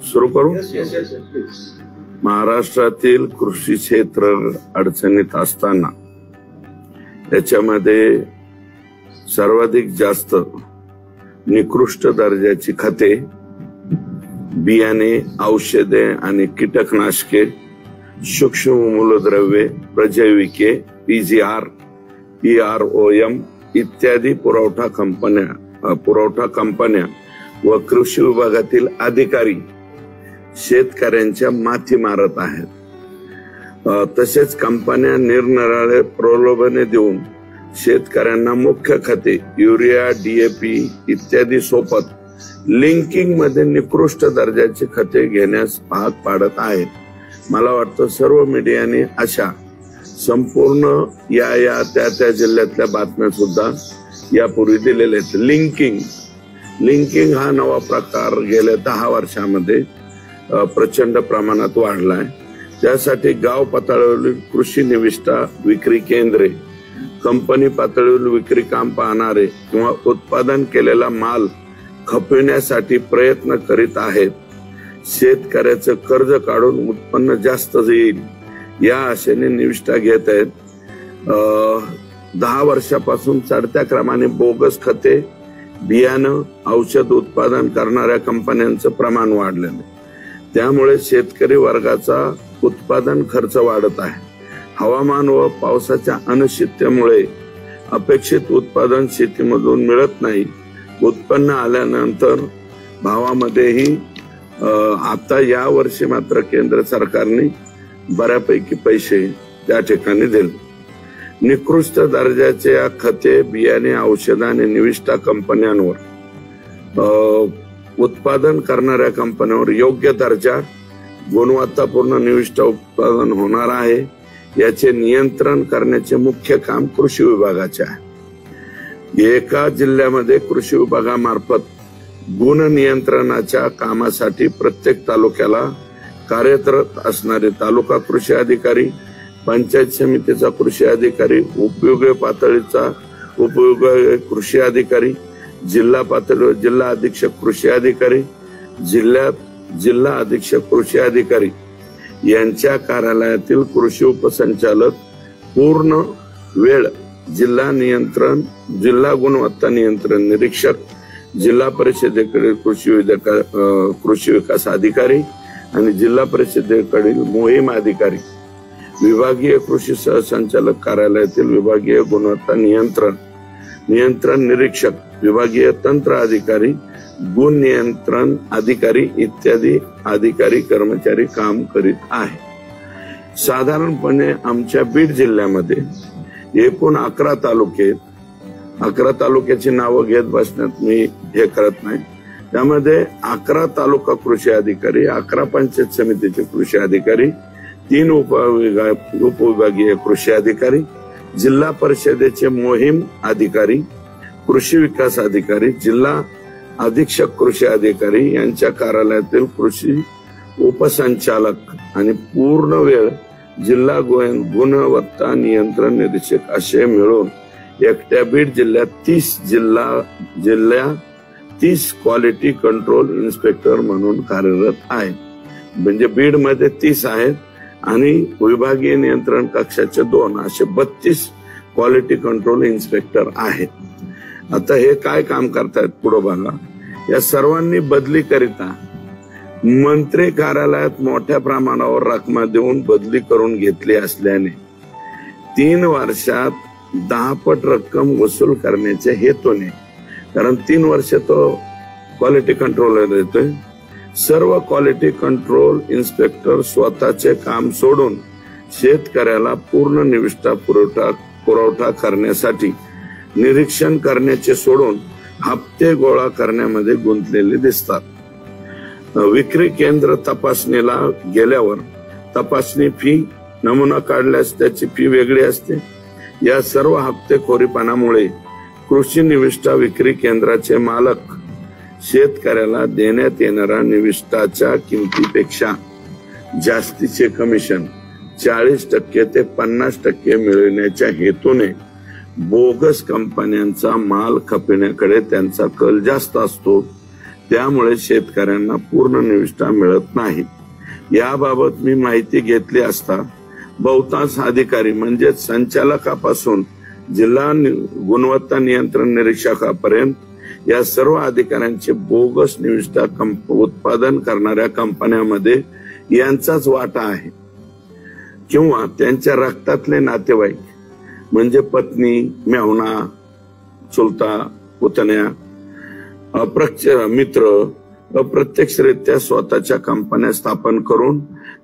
सुरू करू. महाराष्ट्रातील कृषी क्षेत्र अडचणीत असताना त्याच्यामध्ये सर्वाधिक जास्त निकृष्ट दर्जाची खते, बियाणे, औषधे आणि कीटकनाशके, सूक्ष्म मूलद्रव्ये, प्रजैविके, PGR, PROM इत्यादी पुरवठा कंपन्या व कृषी विभागातील अधिकारी शेतकऱ्यांच्या माथी मारत आहेत. तसेच कंपन्या निरनिराळे प्रलोभने देऊन शेतकऱ्यांना मुख्य खते युरिया, DAP इत्यादी सोबत लिंकिंग मध्ये निकृष्ट दर्जाची खते घेण्यास भाग पाडत आहेत. मला वाटतं सर्व मीडियाने अशा संपूर्ण या त्या जिल्ह्यातल्या बातम्या सुद्धा यापूर्वी दिलेल्या आहेत. लिंकिंग हा नवा प्रकार गेल्या 10 वर्षामध्ये प्रचंड प्रमाणात वाढलाय. त्यासाठी गाव पातळीवरील कृषी निविष्ठा विक्री केंद्रे, कंपनी पातळीवर विक्री काम पाहणारे किंवा उत्पादन केलेला माल खपविण्यासाठी प्रयत्न करीत आहेत. शेतकऱ्याचं कर्ज काढून उत्पन्न जास्त येईल या आशेने निविष्ठा घेत आहेत. 10 वर्षापासून चढत्या क्रमाने बोगस खते, बियाणं, औषध उत्पादन करणाऱ्या कंपन्यांचं प्रमाण वाढलेलं आहे. त्यामुळे शेतकरी वर्गाचा उत्पादन खर्च वाढत आहे. हवामान व पावसाच्या अनिश्चिततेमुळे अपेक्षित उत्पादन शेतीमधून मिळत नाही. उत्पन्न आल्यानंतर भावामध्येही आता या वर्षी मात्र केंद्र सरकारने बऱ्यापैकी पैसे त्या ठिकाणी दिले. निकृष्ट दर्जाच्या खते, बियाणे, औषध आणि निविष्ठा कंपन्यांवर, उत्पादन करणाऱ्या कंपन्यांवर योग्य दर्जा, गुणवत्तापूर्ण निविष्ठा उत्पादन होणार आहे याचे नियंत्रण करण्याचे मुख्य काम कृषी विभागाचे आहे. एका जिल्ह्यामध्ये कृषी विभागामार्फत गुण नियंत्रणाच्या कामासाठी प्रत्येक तालुक्याला कार्यरत असणारे तालुका कृषी अधिकारी, पंचायत समितीचा कृषी अधिकारी, उपविभागीय पातळीचा उपविभागीय कृषी अधिकारी, जिल्हा पातळीवर जिल्हा अधीक्षक कृषी अधिकारी, जिल्ह्यात जिल्हा अधीक्षक कृषी अधिकारी यांच्या कार्यालयातील कृषी उपसंचालक, पूर्ण वेळ जिल्हा गुणवत्ता नियंत्रण निरीक्षक, जिल्हा परिषदेकडील कृषी विकास अधिकारी आणि जिल्हा परिषदेकडील मोहीम अधिकारी, विभागीय कृषी सहसंचालक कार्यालयातील विभागीय गुणवत्ता नियंत्रण निरीक्षक, विभागीय तंत्र अधिकारी, गुण नियंत्रण अधिकारी इत्यादी अधिकारी कर्मचारी काम करीत आहे. साधारणपणे आमच्या बीड जिल्ह्यामध्ये एकूण 11 तालुके, 11 तालुक्याची नावं घेत बसण्यात मी हे करत नाही. त्यामध्ये 11 तालुका कृषी अधिकारी, 11 पंचायत समितीचे कृषी अधिकारी, 3 उपविभागीय कृषी अधिकारी, जिल्हा परिषदेचे मोहीम अधिकारी, कृषी विकास अधिकारी, जिल्हा अधीक्षक कृषी अधिकारी यांच्या कार्यालयातील कृषी उपसंचालक आणि पूर्ण वेळ जिल्हा गुणवत्ता नियंत्रण निरीक्षक असे मिळून एकट्या बीड जिल्ह्यात 30 क्वालिटी कंट्रोल इन्स्पेक्टर म्हणून कार्यरत आहेत. म्हणजे बीड मध्ये 30 आहेत आणि विभागीय नियंत्रण कक्षाचे 2 असे 32 क्वालिटी कंट्रोल इन्स्पेक्टर आहेत. आता हे काय काम करतायत पुढे बघा. या सर्वांनी बदली करिता मंत्री कार्यालयात मोठ्या प्रमाणावर रकमा देऊन बदली करून घेतली असल्याने 3 वर्षात 10 पट रक्कम वसूल करण्याच्या हेतूने, कारण 3 वर्ष तो क्वालिटी कंट्रोलर येतोय, सर्व क्वालिटी कंट्रोल इन्स्पेक्टर स्वतःचे काम सोडून शेतकऱ्याला पूर्ण निविष्ठा पुरवठा करण्यासाठी निरीक्षण करण्याचे सोडून हप्ते गोळा करण्यामध्ये गुंतलेले दिसतात. विक्री केंद्र तपासणीला गेल्यावर तपासणी फी, नमुना काढल्यास त्याची फी वेगळी असते. या सर्व हप्तेखोरीपणामुळे कृषी निविष्ठा विक्री केंद्राचे मालक शेतकऱ्याला देण्यात येणाऱ्या निविष्ठाच्या किमतीपेक्षा जास्तीचे कमिशन 40% ते 50% मिळवण्याच्या हेतूने बोगस कंपन्यांचा माल खपवण्याकडे त्यांचा कल जास्त असतो. त्यामुळे शेतकऱ्यांना पूर्ण निविष्ठा मिळत नाही. याबाबत मी माहिती घेतली असता बहुतांश अधिकारी म्हणजे संचालकापासून जिल्हा गुणवत्ता नियंत्रण निरीक्षकापर्यंत या सर्व अधिकाऱ्यांचे बोगस निविष्ठा उत्पादन करणाऱ्या कंपन्यांमध्ये यांचाच वाटा आहे किंवा त्यांच्या रक्तातले नातेवाईक म्हणजे पत्नी, मेहुणा, चुलता, पुतण्या, मित्र अप्रत्यक्षरित्या स्वतःच्या कंपन्या स्थापन करून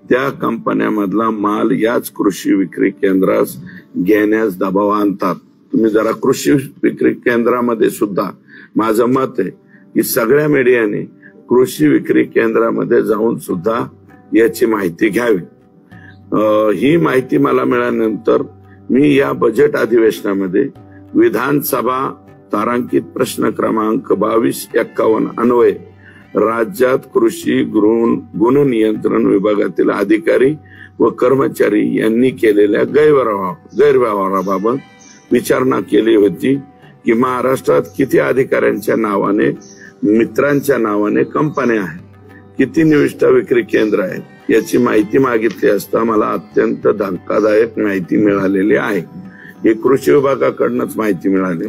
त्या कंपन्यामधला माल याच कृषी विक्री केंद्रास घेण्यास दबाव आणतात. तुम्ही जरा कृषी विक्री केंद्रामध्ये सुद्धा माझं मत आहे की सगळ्या मीडियाने कृषी विक्री केंद्रामध्ये जाऊन सुद्धा याची माहिती घ्यावी. ही माहिती मला मिळाल्यानंतर मी या बजेट अधिवेशनामध्ये विधानसभा तारांकित प्रश्न क्रमांक 2251 अन्वये राज्यात कृषी गुणनियंत्रण विभागातील अधिकारी व कर्मचारी यांनी केलेल्या गैरव्यवहाराबाबत विचारणा केली होती की महाराष्ट्रात किती अधिकाऱ्यांच्या नावाने, मित्रांच्या नावाने कंपन्या आहेत, किती निविष्ठा विक्री केंद्र आहेत याची माहिती मागितली असता मला अत्यंत धक्कादायक माहिती मिळालेली आहे. ही कृषी विभागाकडूनच माहिती मिळाली.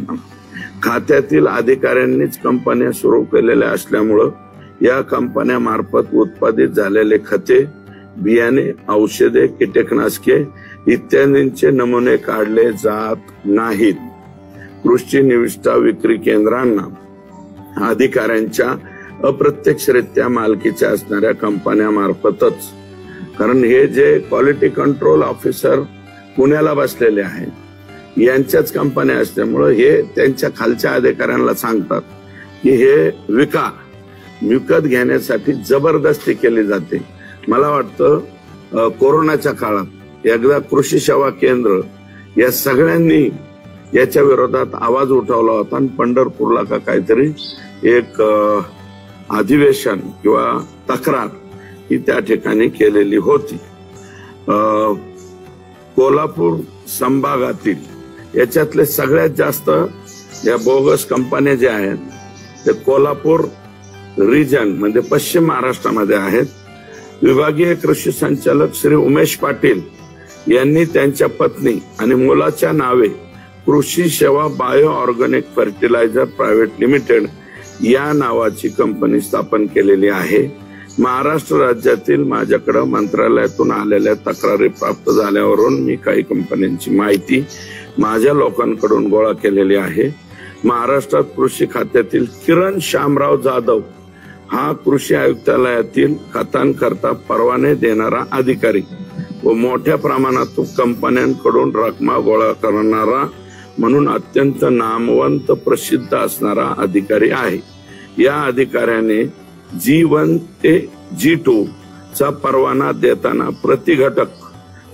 खात्यातील अधिकाऱ्यांनीच कंपन्या सुरू केलेल्या असल्यामुळं या कंपन्या मार्फत उत्पादित झालेले खते, बियाणे, औषधे, कीटकनाशके इत्यादींचे नमुने काढले जात नाहीत. कृषी निविष्ठा विक्री केंद्रांना अधिकाऱ्यांच्या अप्रत्यक्षरित्या मालकीच्या असणाऱ्या कंपन्या मार्फतच, कारण हे जे क्वालिटी कंट्रोल ऑफिसर पुण्याला बसलेले आहेत यांच्याच कंपन्या असल्यामुळे हे त्यांच्या खालच्या अधिकाऱ्यांना सांगतात की हे विकत घेण्यासाठी जबरदस्ती केली जाते. मला वाटतं कोरोनाच्या काळात एकदा कृषी सेवा केंद्र या सगळ्यांनी याच्या विरोधात आवाज उठवला होता आणि पंढरपूरला का काहीतरी एक अधिवेशन किंवा तक्रार ही त्या ठिकाणी केलेली होती. कोल्हापूर संभागातील याच्यातले सगळ्यात जास्त या बोगस कंपन्या ज्या आहेत ते कोल्हापूर रिजन म्हणजे पश्चिम महाराष्ट्रामध्ये आहेत. विभागीय कृषी संचालक श्री उमेश पाटील यांनी त्यांच्या पत्नी आणि मुलाच्या नावे Krushi Seva bio organic fertiliser private limited या नावाची कंपनी स्थापन केलेली आहे. महाराष्ट्र राज्यातील माझ्याकडे मंत्रालयातून आलेल्या तक्रारी प्राप्त झाल्यावरून मी काही कंपन्यांची माहिती माझ्या लोकांकडून गोळा केलेली आहे. महाराष्ट्रात कृषी खात्यातील किरण शामराव जाधव हा कृषी आयुक्तालयातील खतांकरता परवाने देणारा अधिकारी व मोठ्या प्रमाणात कंपन्यांकडून रकमा गोळा करणारा म्हणून अत्यंत नामवंत प्रसिद्ध असणारा अधिकारी आहे. या अधिकाऱ्याने G1 ते G2 चा परवाना देताना प्रति घटक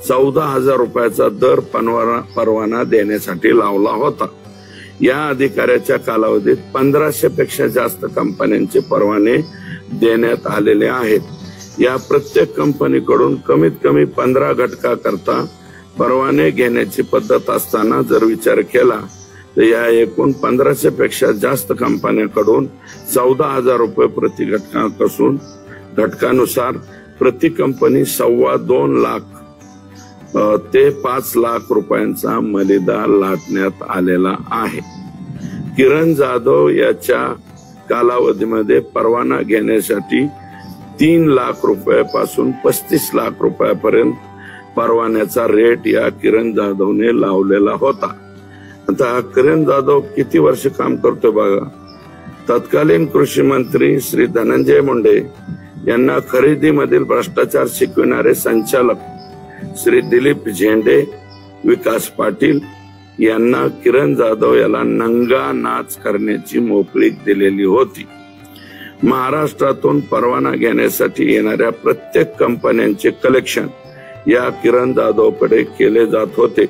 14,000 रुपयाचा दर परवाना देण्यासाठी लावला होता. या अधिकाऱ्याच्या कालावधीत 1500 पेक्षा जास्त कंपन्यांचे परवाने देण्यात आलेले आहेत. या प्रत्येक कंपनीकडून कमीत कमी 15 घटकाकरता परवाने घेण्याची पद्धत असताना जर विचार केला तर या एकूण 1500 पेक्षा जास्त कंपन्यांकडून 14,000 रुपये प्रति घटक असून घटकानुसार प्रति कंपनी 2.25 लाख ते 5 लाख रुपयांचा मलिदा लाटण्यात आलेला आहे. किरण जाधव याच्या कालावधीमध्ये परवाना घेण्यासाठी 3 लाख रुपयापासून 35 लाख रुपयापर्यंत परवान्याचा रेट या किरण जाधवने लावलेला होता. आता किरण जाधव किती वर्ष काम करतोय बघा. तत्कालीन कृषी मंत्री श्री धनंजय मुंडे यांना खरेदीमधील भ्रष्टाचार शिकविणारे संचालक श्री दिलीप झेंडे, विकास पाटील यांना किरण जाधव याला नंगा नाच करण्याची मोकळीक दिलेली होती. महाराष्ट्रातून परवाना घेण्यासाठी येणाऱ्या प्रत्येक कंपन्यांचे कलेक्शन या किरण जाधवकडे केले जात होते.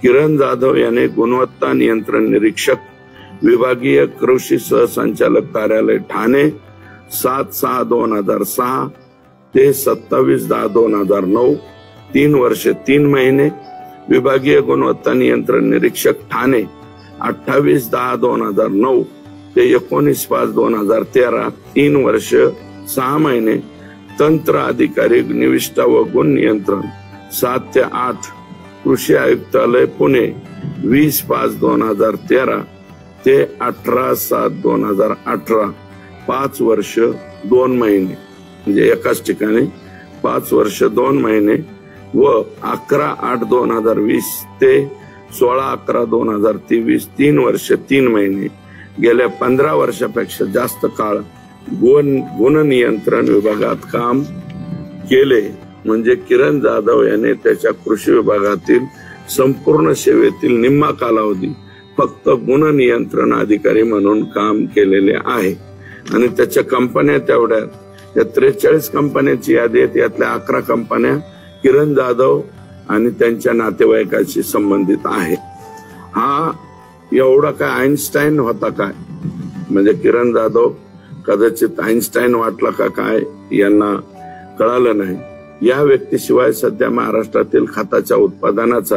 किरण जाधव याने गुणवत्ता नियंत्रण निरीक्षक, विभागीय कृषी सहसंचालक कार्यालय ठाणे 7/6/2006 ते 27/10/2009 3 वर्ष 3 महिने विभागीय गुणवत्ता नियंत्रण निरीक्षक ठाणे 28/10/2009 ते 19/5/2013 3 वर्ष 6 महिने. तंत्र अधिकारी निविष्ठा व गुण नियंत्रण 7 ते 8 कृषी आयुक्तालय पुणे 20/5/2013 ते 18/7/2018 5 वर्ष 2 महिने. म्हणजे एकाच ठिकाणी 5 वर्ष 2 महिने व 11/8/2020 ते 16/11/2023 3 वर्ष 3 महिने. गेल्या 15 वर्षापेक्षा जास्त काळ गुण नियंत्रण विभागात काम केले म्हणजे किरण जाधव याने त्याच्या कृषी विभागातील संपूर्ण सेवेतील निम्मा कालावधी फक्त गुण नियंत्रण अधिकारी म्हणून काम केलेले आहे. आणि त्याच्या कंपन्या तेवढ्या या 43 कंपन्यांची यादी आहे. यातल्या 11 कंपन्या किरण जाधव आणि त्यांच्या नातेवाईकाशी संबंधित आहे. हा एवढा काय आईन्स्टाईन होता काय? म्हणजे किरण जाधव कदाचित आईन्स्टाईन वाटला का काय यांना कळालं नाही. या व्यक्तीशिवाय सध्या महाराष्ट्रातील खताच्या उत्पादनाचा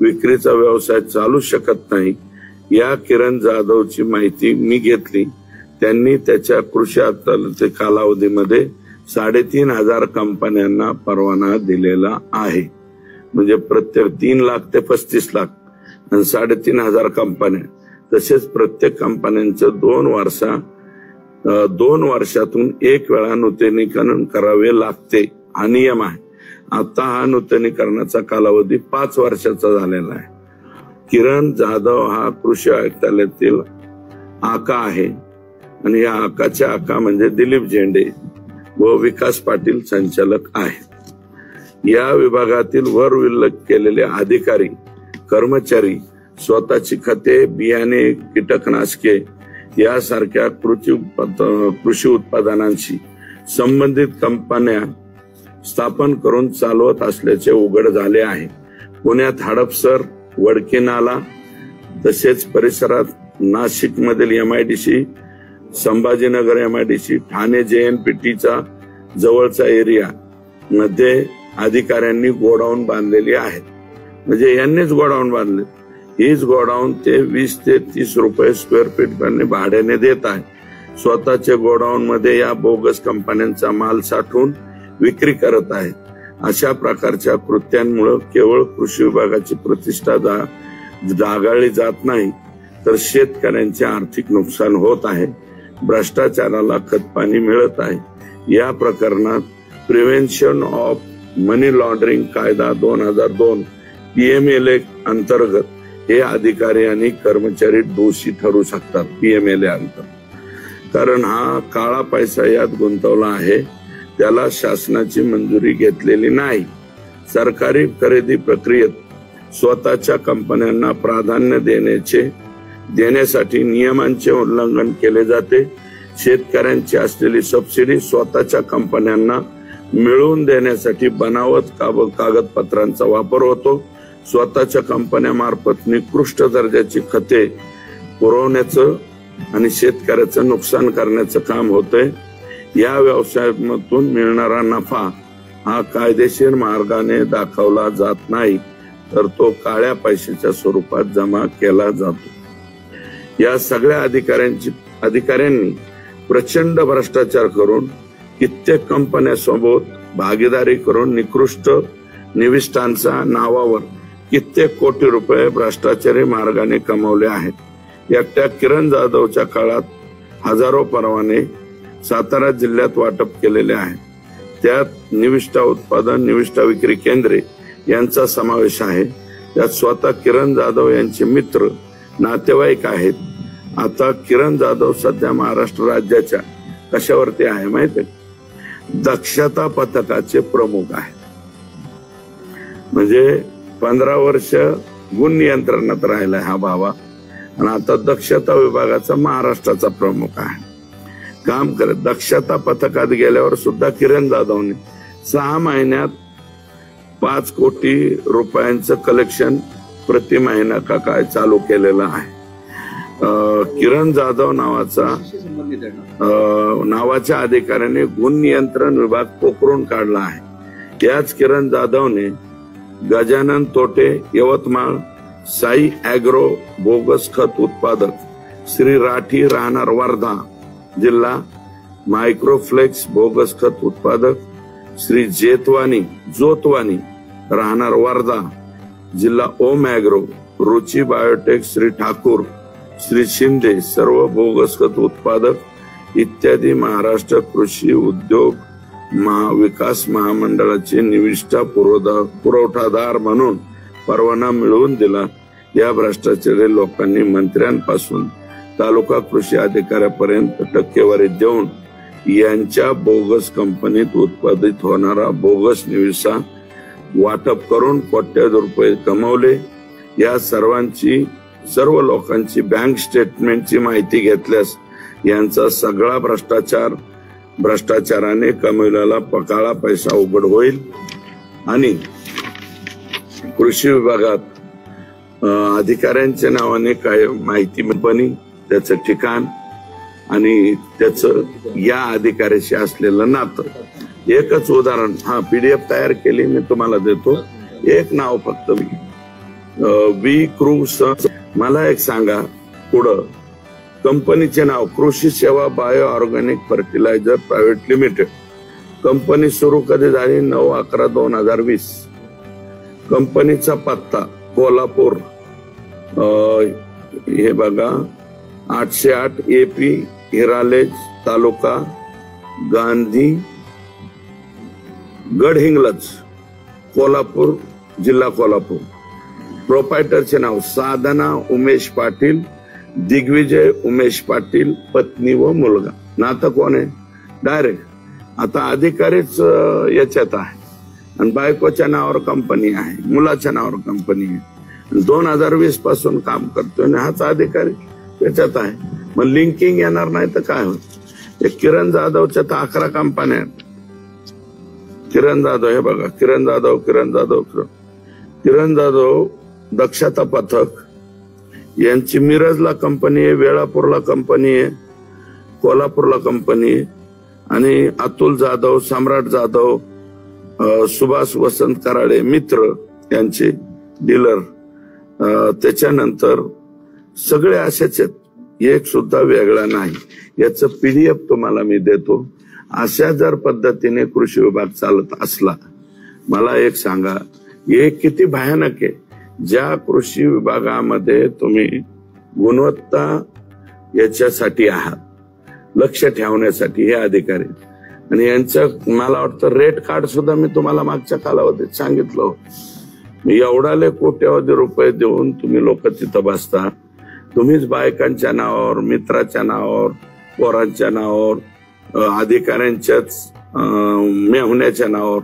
विक्रीचा व्यवसाय चालू शकत नाही. या किरण जाधवची माहिती मी घेतली. त्यांनी त्याच्या कृषी अदालती कालावधीमध्ये 3,500 कंपन्यांना परवाना दिलेला आहे. म्हणजे प्रत्येक 3 लाख ते 35 लाख आणि 3,500 कंपन्या. तसेच प्रत्येक कंपन्यांचं 2 वर्षातून 1 वेळा नूतनीकरण करावे लागते. हा नियम आहे. आता हा नूतनीकरणाचा कालावधी 5 वर्षाचा झालेला आहे. किरण जाधव हा कृषी आयुक्तालयातील आका आहे आणि या आकाच्या आका म्हणजे दिलीप झेंडे व विकास पाटील संचालक आहेत. या विभागातील वर उल्लेख केलेले अधिकारी कर्मचारी स्वतःची खते, बियाणे, कीटकनाशके यासारख्या कृषी उत्पादनांशी संबंधित कंपन्या स्थापन करून चालवत असल्याचे उघड झाले आहे. पुण्यात हडपसर, वडकी नाला तसेच परिसरात नाशिक मधील MIDC, संभाजीनगर MIDC, ठाणे JNPTचा जवळचा एरिया मध्ये अधिकाऱ्यांनी गोडाऊन बांधलेली आहेत. म्हणजे यांनीच गोडाऊन बांधले. हीच गोडाऊन ते 20 ते 30 रुपये स्क्वेअर फीट भाड्याने देत आहे. स्वतःच्या गोडाऊन मध्ये या बोगस कंपन्यांचा माल साठवून विक्री करत आहेत. अशा प्रकारच्या कृत्यांमुळे केवळ कृषी विभागाची प्रतिष्ठा डागाळली जात नाही तर शेतकऱ्यांचे आर्थिक नुकसान होत आहे. भ्रष्टाचाराला खतपाणी मिळत आहे. या प्रकरणात प्रिव्हेन्शन ऑफ मनी लॉन्ड्रिंग कायदा 2002 PMLA अंतर्गत हे अधिकारी आणि कर्मचारी दोषी ठरू शकतात. PMLA अंतर्गत. कारण हा काळा पैसा यात गुंतवला आहे. त्याला शासनाची मंजुरी घेतलेली नाही. सरकारी खरेदी प्रक्रियेत स्वतःच्या कंपन्यांना प्राधान्य देण्यासाठी नियमांचे उल्लंघन केले जाते. शेतकऱ्यांची असलेली सबसिडी स्वतःच्या कंपन्यांना मिळवून देण्यासाठी बनावट कागदपत्रांचा वापर होतो. स्वतःच्या कंपन्यांमार्फत निकृष्ट दर्जाची खते पुरवण्याचं आणि शेतकऱ्याचं नुकसान करण्याचं काम होतंय. या व्यवसायातून मिळणारा नफा हा कायदेशीर मार्गाने दाखवला जात नाही तर तो काळ्या पैशाच्या स्वरूपात जमा केला जातो. या सगळ्या अधिकाऱ्यांनी प्रचंड भ्रष्टाचार करून कित्येक कंपन्यांसोबत भागीदारी करून निकृष्ट निविष्ठांच्या नावावर कित्येक कोटी रुपये भ्रष्टाचारी मार्गाने कमावले आहेत. एकट्या किरण जाधवच्या काळात हजारो परवाने सातारा जिल्ह्यात वाटप केलेले आहेत. त्यात निविष्ठा उत्पादन, निविष्ठा विक्री केंद्रे यांचा समावेश आहे. त्यात स्वतः किरण जाधव यांचे मित्र, नातेवाईक आहेत. आता किरण जाधव सध्या महाराष्ट्र राज्याच्या कशावरती आहे माहिती आहे? दक्षता पथकाचे प्रमुख आहेत. म्हणजे 15 वर्ष गुण नियंत्रणात राहिलाय हा बाबा आणि आता दक्षता विभागाचा महाराष्ट्राचा प्रमुख आहे. काम करत दक्षता पथकात गेल्यावर सुद्धा किरण जाधवने 6 महिन्यात 5 कोटी रुपयांचं कलेक्शन प्रति महिना का काय चालू केलेलं आहे. किरण जाधव नावाच्या अधिकाऱ्याने गुण नियंत्रण विभाग पोखरून काढला आहे. याच किरण जाधवने गजानन तोटे यवतमाळ, साई ॲग्रो बोगस खत उत्पादक, श्री राठी राहणार वर्धा जिल्हा, मायक्रोफ्लेक्स बोगस खत उत्पादक, श्री जोतवानी राहणार वर्धा जिल्हा, ओम ॲग्रो, रुची बायोटेक श्री ठाकूर, श्री शिंदे सर्व बोगस खत उत्पादक इत्यादी महाराष्ट्र कृषी उद्योग विकास महामंडळाचे निविष्ठा पुरवठादार म्हणून परवाना मिळवून दिला. या भ्रष्टाचारी लोकांनी मंत्र्यांपासून तालुका कृषी अधिकाऱ्यापर्यंत टक्केवारी देऊन यांच्या बोगस कंपनीत उत्पादित होणारा बोगस निविष्ठा वाटप करून कोट्यावधी रुपये कमवले. या सर्व लोकांची बँक स्टेटमेंटची माहिती घेतल्यास यांचा सगळा भ्रष्टाचाराने कमविलेला काळा पैसा उघड होईल आणि कृषी विभागात अधिकाऱ्यांच्या नावाने काय माहिती बनी, त्याचं ठिकाण आणि त्याचं या अधिकाऱ्याशी असलेलं नातं. एकच उदाहरण, PDF तयार केली मी तुम्हाला देतो, एक नाव फक्त वी क्रू. मला एक सांगा, पुढं कंपनीचे नाव Krushi Seva bio organic fertiliser private limited. कंपनी सुरू कधी झाली? 9/11/2020. कंपनीचा पत्ता कोल्हापूर, हे बघा 808 AP हिरालेज तालुका गांधी गडहिंग्लज कोल्हापूर जिल्हा कोल्हापूर. प्रोपायटरचे नाव साधना उमेश पाटील, दिग्विजय उमेश पाटील, पत्नी व मुलगा. नातं कोण आहे? डायरेक्ट. आता अधिकारीच याच्यात आहे आणि बायकोच्या नावावर कंपनी आहे, मुलाच्या नावावर कंपनी आहे. 2020 पासून काम करतोय आणि हाच अधिकारी त्याच्यात आहे. मग लिंकिंग येणार नाही तर काय होत? किरण जाधवच्या तर 11 कंपन्या आहेत. किरण जाधव, हे बघा किरण जाधव दक्षता पथक यांची मिरजला कंपनी आहे, वेळापूरला कंपनी आहे, कोल्हापूरला कंपनी आहे. आणि अतुल जाधव, सम्राट जाधव, सुभाष वसंत कराळे मित्र यांचे डीलर. त्याच्यानंतर सगळे असेच आहेत, एक सुद्धा वेगळा नाही. याचं PDF तुम्हाला मी देतो. अशा जर पद्धतीने कृषी विभाग चालत असला, मला एक सांगा, हे किती भयानक आहे. ज्या कृषी विभागामध्ये तुम्ही गुणवत्ता याच्यासाठी आहात, लक्ष ठेवण्यासाठी हे अधिकारी, आणि यांचं मला वाटतं रेट कार्ड सुद्धा मी तुम्हाला मागच्या कालावधीत सांगितलं. एवढाले कोट्यावधी रुपये देऊन तुम्ही लोक तिथं बसता. तुम्हीच बायकांच्या नावावर, मित्राच्या नावावर, पोरांच्या नावावर, अधिकाऱ्यांच्याच मेहुण्याच्या नावावर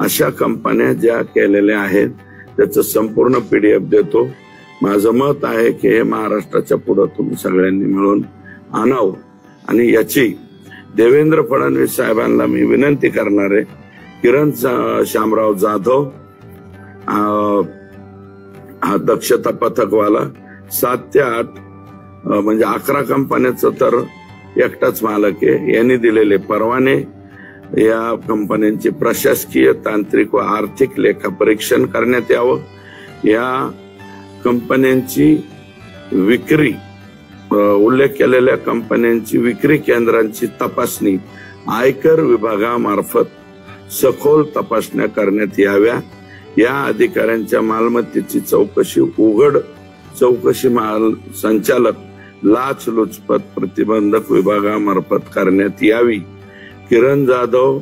अशा कंपन्या ज्या केलेल्या आहेत त्याचं संपूर्ण PDF देतो. माझं मत आहे की हे महाराष्ट्राच्या पुढे तुम्ही सगळ्यांनी मिळून आणावं. आणि याची देवेंद्र फडणवीस साहेबांना मी विनंती करणार आहे. किरण शामराव जाधव हा दक्षता पथकवाला 7 ते 8 म्हणजे 11 कंपन्याचं तर एकटाच मालक आहे. यांनी दिलेले परवाने या कंपन्यांचे प्रशासकीय, तांत्रिक व आर्थिक लेखापरीक्षण करण्यात यावं. या कंपन्यांची विक्री, उल्लेख केलेल्या कंपन्यांची विक्री केंद्रांची तपासणी आयकर विभागामार्फत सखोल तपासण्या करण्यात याव्या. या अधिकाऱ्यांच्या मालमत्तेची चौकशी उघड चौकशी संचालक लाचलुचपत प्रतिबंधक विभागामार्फत करण्यात यावी. किरण जाधव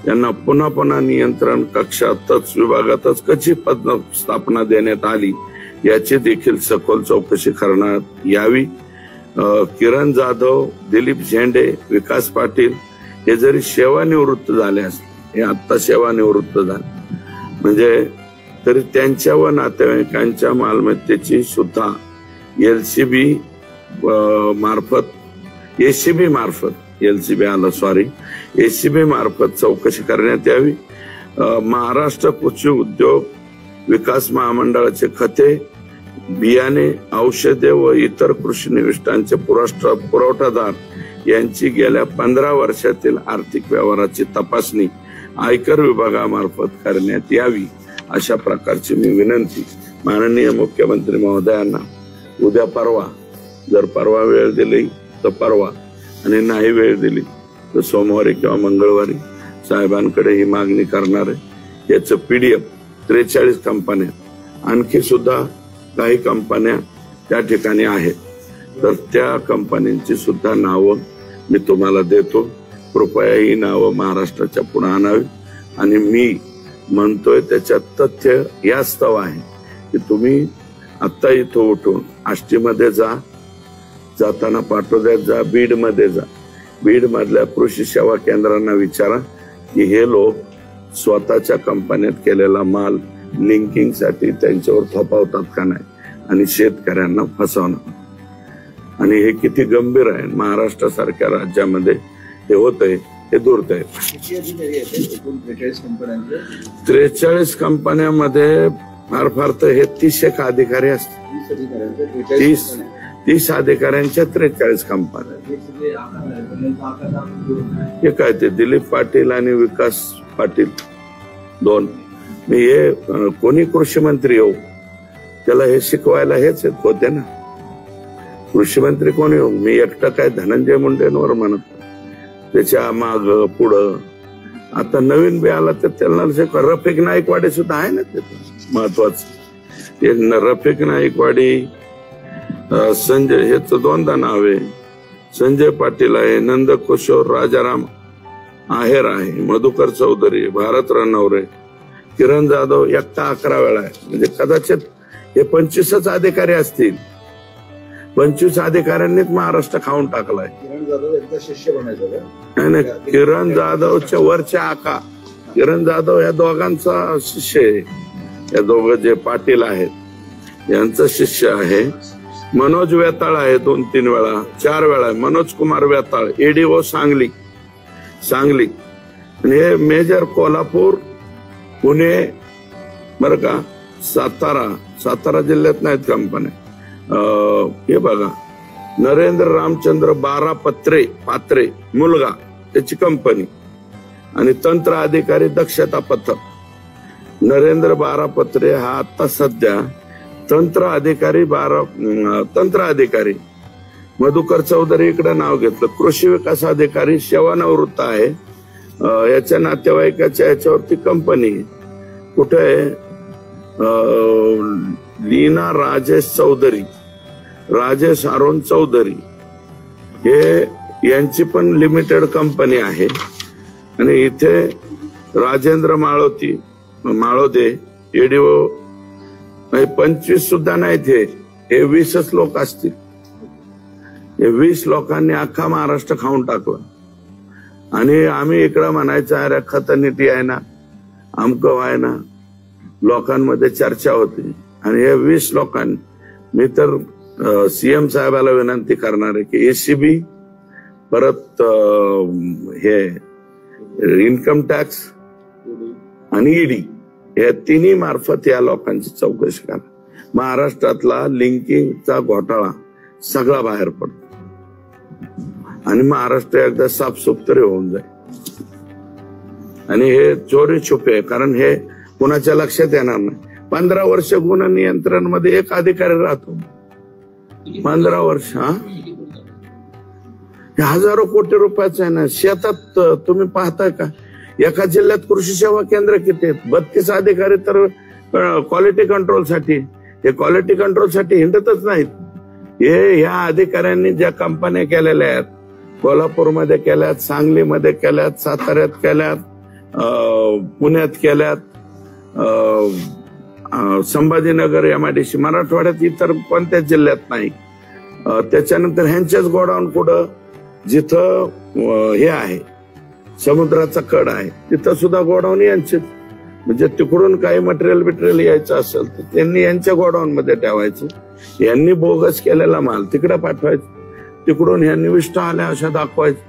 यांना पुन्हा पुन्हा नियंत्रण कक्षातच विभागातच कशी पदस्थापना देण्यात आली याची देखील सखोल चौकशी करण्यात यावी. किरण जाधव, दिलीप झेंडे, विकास पाटील हे जरी सेवानिवृत्त झाले असते, हे आता सेवानिवृत्त झाले म्हणजे तरी त्यांच्या व नातेवाईकांच्या मालमत्तेची सुद्धा एसीबी मार्फत चौकशी करण्यात यावी. महाराष्ट्र कृषी उद्योग विकास महामंडळाचे खते, बियाणे, औषधे व इतर कृषी निविष्ठांचे पुरवठादार यांची गेल्या 15 वर्षातील आर्थिक व्यवहाराची तपासणी आयकर विभागामार्फत करण्यात यावी. अशा प्रकारची मी विनंती माननीय मुख्यमंत्री महोदयांना उद्या परवा, जर परवा वेळ दिली तर परवा आणि नाही वेळ दिली तर सोमवारी किंवा मंगळवारी साहेबांकडे ही मागणी करणार आहे। याचं PDF 43 कंपन्या, आणखी सुद्धा काही कंपन्या त्या ठिकाणी आहेत, तर त्या कंपन्यांची सुद्धा नावं मी तुम्हाला देतो। कृपया ही नावं महाराष्ट्राच्या पुढे आणावी आणि मी म्हणतोय त्याच्यात तथ्य यास्तव आहे की तुम्ही आता इथं उठून आष्टीमध्ये जाताना पाटोद्यात जा, बीडमध्ये जा, बीड मधल्या कृषी सेवा केंद्रांना विचारा की हे लोक स्वतःच्या कंपन्यात केलेला माल लिंकिंग साठी त्यांच्यावर थोपवतात का नाही आणि शेतकऱ्यांना फसवणं। आणि हे किती गंभीर आहे, महाराष्ट्रासारख्या राज्यामध्ये हे होतंय, हे दुर्दैव। 43 कंपन्यांमध्ये फार तर हे 30 अधिकारी असतात। 30 अधिकाऱ्यांच्या 43 कंपन्या। हे काय ते दिलीप पाटील आणि विकास पाटील 2। मी हे कोणी कृषी मंत्री येऊ त्याला हे शिकवायला हेच होते ना, कृषी मंत्री कोण येऊ, मी एकटा काय धनंजय मुंडेंवर म्हणत, त्याच्या माग पुढं आता नवीन बी आला तर त्याला रफिक नाईकवाडी सुद्धा आहे ना, ते महत्वाचं। ते रफिक नाईकवाडी, संजय, हेच 2दा नाव आहे, संजय पाटील आहे, नंदकिशोर राजाराम आहेर आहे, मधुकर चौधरी, भारत रणवरे, किरण जाधव एकटा 11 वेळा आहे। म्हणजे कदाचित हे 25च अधिकारी असतील। 25 अधिकाऱ्यांनीच महाराष्ट्र खाऊन टाकलाय। किरण जाधव यांचा शिष्य बनायचा नाही, किरण जाधवच्या वरच्या आका, किरण जाधव या दोघांचा शिष्य आहे। या दोघं जे पाटील आहेत यांचं शिष्य आहे। मनोज वेताळ आहे 2-3 वेळा, 4 वेळा मनोज कुमार वेताळ, ADO सांगली। आणि हे मेजर कोल्हापूर, पुणे, बरं का, सातारा जिल्ह्यात नाहीत कंपन्या। हे बघा, नरेंद्र रामचंद्र पात्रे मुलगा, त्याची कंपनी आणि तंत्र अधिकारी दक्षता पथक। नरेंद्र बारापत्रे हा आता सध्या तंत्र अधिकारी। मधुकर चौधरी इकडे नाव घेतलं, कृषी विकास अधिकारी, सेवानिवृत्त आहे। याच्या नातेवाईकाच्या याच्यावरती कंपनी कुठे आहे, लीना राजेश अरुण चौधरी, हे यांची पण लिमिटेड कंपनी आहे। आणि इथे राजेंद्र माळोदे ADO 25 सुद्धा नाहीत, हे 20च लोक असतील। हे 20 लोकांनी अख्खा महाराष्ट्र खाऊन टाकलं। आणि आम्ही इकडं म्हणायचं अरे खतनीती आहे ना, अमकं आहे ना, लोकांमध्ये चर्चा होती। आणि हे 20 लोकांनी, मी तर CM साहेबाला विनंती करणार आहे की ACB, परत हे इन्कम टॅक्स आणि ED या तिन्ही मार्फत या लोकांची चौकशी करा। महाराष्ट्रातला लिंकिंगचा घोटाळा सगळा बाहेर पडतो आणि महाराष्ट्र एकदा साफसूफ तरी होऊन जाईल। आणि हे चोरी छुपे आहे, कारण हे कुणाच्या लक्षात येणार नाही। 15 वर्ष गुन्हा नियंत्रण मध्ये एक अधिकारी राहतो, 15 वर्ष। हे हजारो कोटी रुपयाचं आहे ना। शेतात तुम्ही पाहताय का, एका जिल्ह्यात कृषी सेवा केंद्र किती आहेत, 32 अधिकारी तर क्वालिटी कंट्रोलसाठी, हे क्वालिटी कंट्रोलसाठी हिंडतच नाहीत। हे ह्या अधिकाऱ्यांनी ज्या कंपन्या केलेल्या आहेत, कोल्हापूरमध्ये केल्यात, सांगलीमध्ये केल्यात, साताऱ्यात केल्यात, पुण्यात केल्यात, संभाजीनगर, MIDC, मराठवाड्यात इतर कोणत्याच जिल्ह्यात नाही। त्याच्यानंतर ह्यांच्याच गोडाऊन कुठं, जिथं हे आहे समुद्राचा कड आहे, तिथं सुद्धा गोडाऊन यांचे। म्हणजे तिकडून काही मटेरियल यायचं असेल तर त्यांनी यांच्या गोडाऊन मध्ये ठेवायचं, यांनी बोगस केलेला माल तिकडे पाठवायचं, तिकडून ह्यांनी विष्ट आल्या अशा दाखवायचं।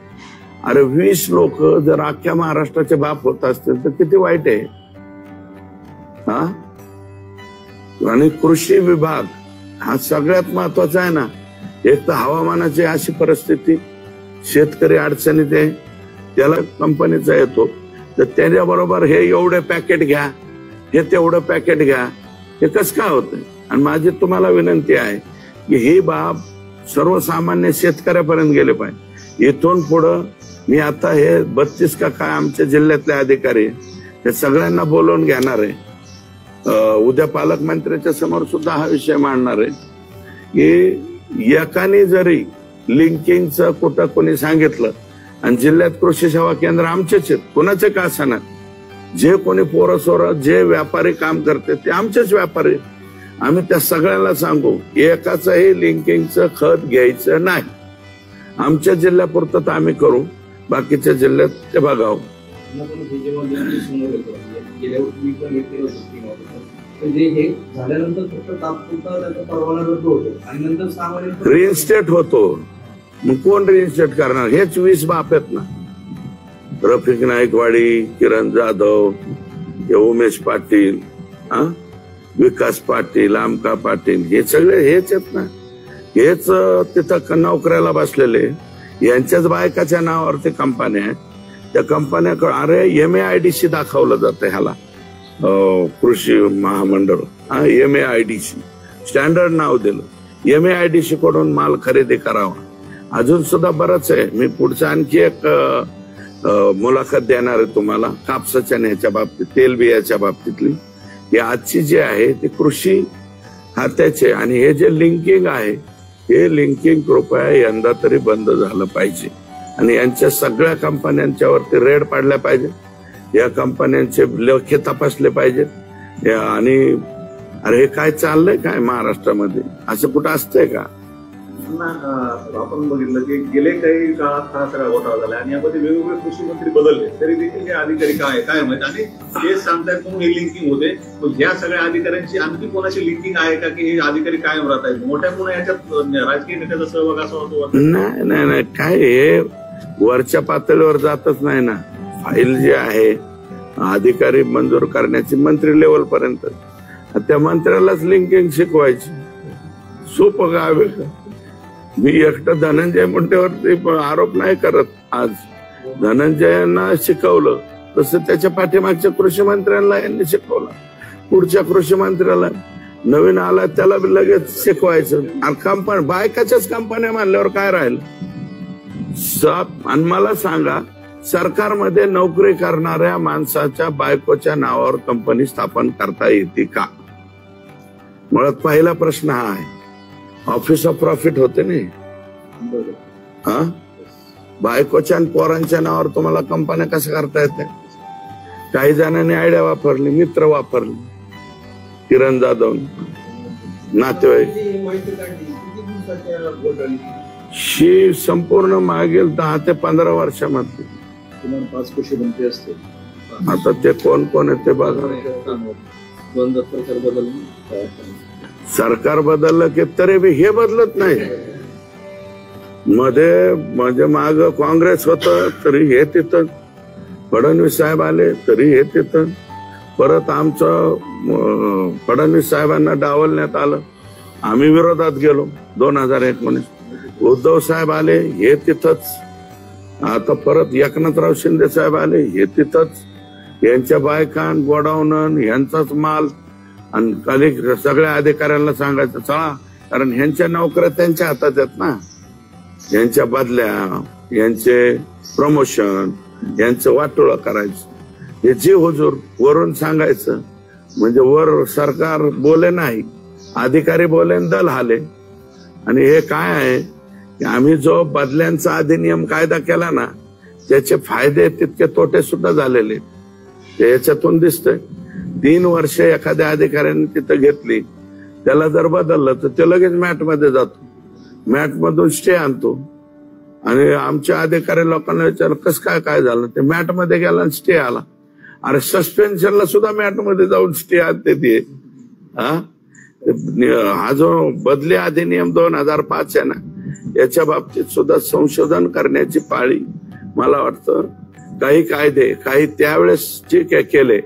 अरे 20 लोक जर अख्ख्या महाराष्ट्राचे बाप होत असतील तर किती वाईट आहे हा। आणि कृषी विभाग हा सगळ्यात महत्वाचा आहे ना। एक तर हवामानाची अशी परिस्थिती, शेतकरी अडचणीत आहे, त्याला कंपनीचा येतो, तर त्याच्याबरोबर हे एवढे पॅकेट घ्या, हे तेवढं पॅकेट घ्या, हे कसं काय होतंय? आणि माझी तुम्हाला विनंती आहे की ही बाब सर्वसामान्य शेतकऱ्यापर्यंत गेले पाहिजे. इथून पुढं मी आता हे 32 का काय आमच्या जिल्ह्यातले अधिकारी हे सगळ्यांना बोलवून घेणार आहे. उद्या पालकमंत्र्याच्या समोर सुद्धा हा विषय मांडणार आहे की एकाने जरी लिंकिंगचं कुठं कोणी सांगितलं आणि जिल्ह्यात कृषी सेवा केंद्र आमचेच आहेत, कोणाचे का असणार, जे कोणी पोरं सोरं जे व्यापारी काम करते ते आमचेच व्यापारी. आम्ही त्या सगळ्यांना सांगू एकाचंही लिंकिंगचं खत घ्यायचं नाही. आमच्या जिल्ह्यापुरतं तर आम्ही करू, बाकीच्या जिल्ह्यात ते बघावं. रिइन्स्टेट होतो, मग कोण रिइन्स्टेट करणार? हेच 20 बाप आहेत ना, रफिक नाईकवाडी, किरण जाधव, उमेश पाटील, विकास पाटील, आमका पाटील, हे सगळे हेच आहेत ना. हेच तिथं नोकऱ्याला बसलेले, यांच्याच बायकाच्या नावावरती कंपन्या आहेत. त्या कंपन्याकडे अरे MAIDC दाखवलं जातं ह्याला, कृषी महामंडळ, MAIDC स्टँडर्ड नाव दिलं. MAIDC कडून माल खरेदी करावा. अजून सुद्धा बरंच आहे. मी पुढचं आणखी एक मुलाखत देणार आहे तुम्हाला कापसाच्या ह्याच्या बाबतीत, तेलबियाच्या बाबतीतली. ही आजची जी आहे ती कृषी खात्याचे, आणि हे जे लिंकिंग आहे हे लिंकिंग कृपया यंदा तरी बंद झालं पाहिजे आणि यांच्या सगळ्या कंपन्यांच्या वरती रेड पाडल्या पाहिजे. या कंपन्यांचे लेखे तपासले पाहिजेत. आणि अरे हे काय चाललंय काय महाराष्ट्रामध्ये? असं कुठं असतंय का? आपण बघितलं की गेले काही काळात हा सगळा घोटाळा झाला आणि यामध्ये वेगवेगळे कृषी मंत्री बदलले, तरी देखील हे अधिकारी काय माहिती. आणि हे सांगतायत म्हणून हे लिंकिंग होते, पण या सगळ्या अधिकाऱ्यांची आणखी कोणाची लिंकिंग आहे का की हे अधिकारी कायम राहत आहेत? मोठ्या पुन्हा याच्यात राजकीय नेत्याचा सहभाग असा होतो? नाही, काय हे वरच्या पातळीवर जातच नाही ना. फाईल जी आहे अधिकारी मंजूर करण्याची मंत्री लेवल पर्यंत, त्या मंत्र्यालाच लिंकिंग शिकवायची. सोपं गाव आहे का? मी एकटं धनंजय मुंडेवरती आरोप नाही करत. आज धनंजयांना शिकवलं तसं त्याच्या पाठीमागच्या कृषी मंत्र्यांना यांनी शिकवलं. पुढच्या कृषी मंत्र्याला नवीन आला त्याला लगेच शिकवायचं. आणि बायकाच्याच कंपन्या मानल्यावर काय राहिलं? आणि मला सांगा, सरकारमध्ये नोकरी करणाऱ्या माणसाच्या बायकोच्या नावावर कंपनी स्थापन करता येते का? मुळात पहिला प्रश्न हा आहे. ऑफिस ऑफ प्रॉफिट होते नाही, बायकोच्या आणि पोरांच्या नावावर तुम्हाला कंपन्या कसं करता येते? काही जणांनी आयडिया वापरली, मित्र वापरले, किरण जाधव, नातेवाईक. शी संपूर्ण मागील 10 ते 15 वर्षामध्ये 5 कृषी मंत्री असते. आता ते कोण कोण आहे ते बघा. सरकार बदललं की तरी बी हे बदलत नाही. मध्ये म्हणजे माग काँग्रेस होत तरी हे तिथं, फडणवीस साहेब आले तरी हे तिथं, परत आमचं फडणवीस साहेबांना डावलण्यात आलं, आम्ही विरोधात गेलो 2019. उद्धव साहेब आले हे तिथंच, आता परत एकनाथराव शिंदे साहेब आले हे तिथंच. यांच्या बायकान गोडाऊन यांचाच माल, आणि खाली सगळ्या अधिकाऱ्यांना सांगायचं चला, कारण ह्यांच्या नोकऱ्या त्यांच्या हातात आहेत ना. यांच्या बदल्या, यांचे प्रमोशन, यांचं वाटोळं करायचं. हे जे हुजूर वरून सांगायचं, म्हणजे वर सरकार बोले नाही, अधिकारी बोले दल हाले. आणि हे काय आहे की आम्ही जो बदल्यांचा अधिनियम कायदा केला ना, त्याचे फायदे तितके तोटे सुद्धा झालेले याच्यातून दिसतंय. 3 वर्ष एखाद्या अधिकाऱ्याने तिथं घेतली, त्याला जर बदललं तर ते लगेच मॅट मध्ये जातो, मॅट मधून स्टे आणतो. आणि आमच्या अधिकारी लोकांना विचारलं कसं काय झालं, ते मॅट मध्ये गेला आणि स्टे आला. अरे सस्पेन्शनला सुद्धा मॅट मध्ये जाऊन स्टे आणते ते. हा जो बदली अधिनियम 2005 आहे ना, याच्या बाबतीत सुद्धा संशोधन करण्याची पाळी मला वाटतं. काही कायदे काही त्यावेळेस ठीक आहे केले,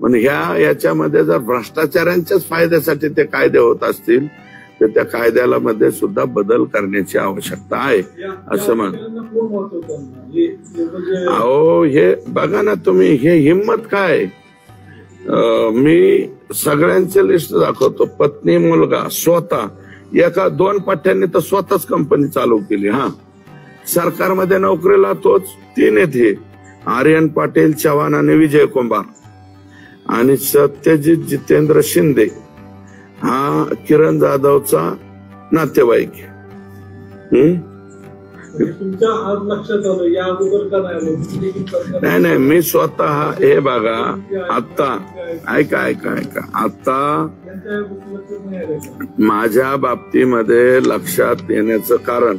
पण याच्यामध्ये जर भ्रष्टाचारांच्याच फायद्यासाठी ते कायदे होत असतील तर त्या कायद्याला मध्ये सुद्धा बदल करण्याची आवश्यकता आहे असं म्हण. अहो हे बघा ना तुम्ही, हे हिंमत काय? मी सगळ्यांचे लिस्ट दाखवतो. पत्नी, मुलगा, स्वतः 1-2 पट्ट्यांनी तर स्वतःच कंपनी चालू केली. सरकारमध्ये नोकरीला तोच 3 आहेत हे, आर्यन पाटील, चव्हाण आणि विजय कुंभार. आणि सत्यजित जितेंद्र शिंदे हा किरण जाधवचा नातेवाईक. तुमच्या आज लक्षात आलं, या अगोदर का नाही? नाही, मी स्वतः हे बघा, आता ऐका, आता माझ्या बाबतीमध्ये लक्षात येण्याचं कारण,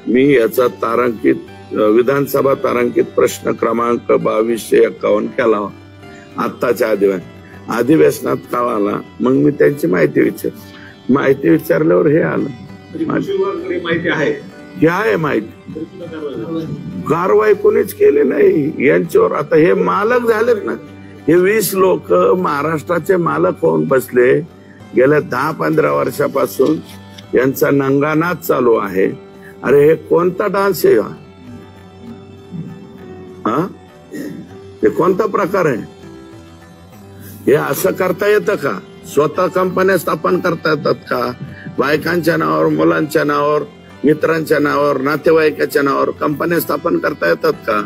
मी याचा तारांकित विधानसभा तारांकित प्रश्न क्रमांक 2251 केला होता आत्ताच्या अधिवेशनात कळाला. मग मी त्यांची माहिती विचारल्यावर हे आलं. माहिती आहे, हे आहे माहिती. कारवाई कोणीच केली नाही यांच्यावर. आता हे मालक झालेत ना, हे 20 लोक महाराष्ट्राचे मालक होऊन बसले. गेल्या 10-15 वर्षापासून यांचा नंगानाच चालू आहे. अरे हे कोणता डान्स आहे हा? हे कोणता प्रकार आहे? हे असं करता येतं का? स्वतः कंपन्या स्थापन करता येतात का? बायकांच्या नावावर, मुलांच्या नावावर, मित्रांच्या नावावर, नातेवाईकाच्या नावावर कंपन्या स्थापन करता येतात का?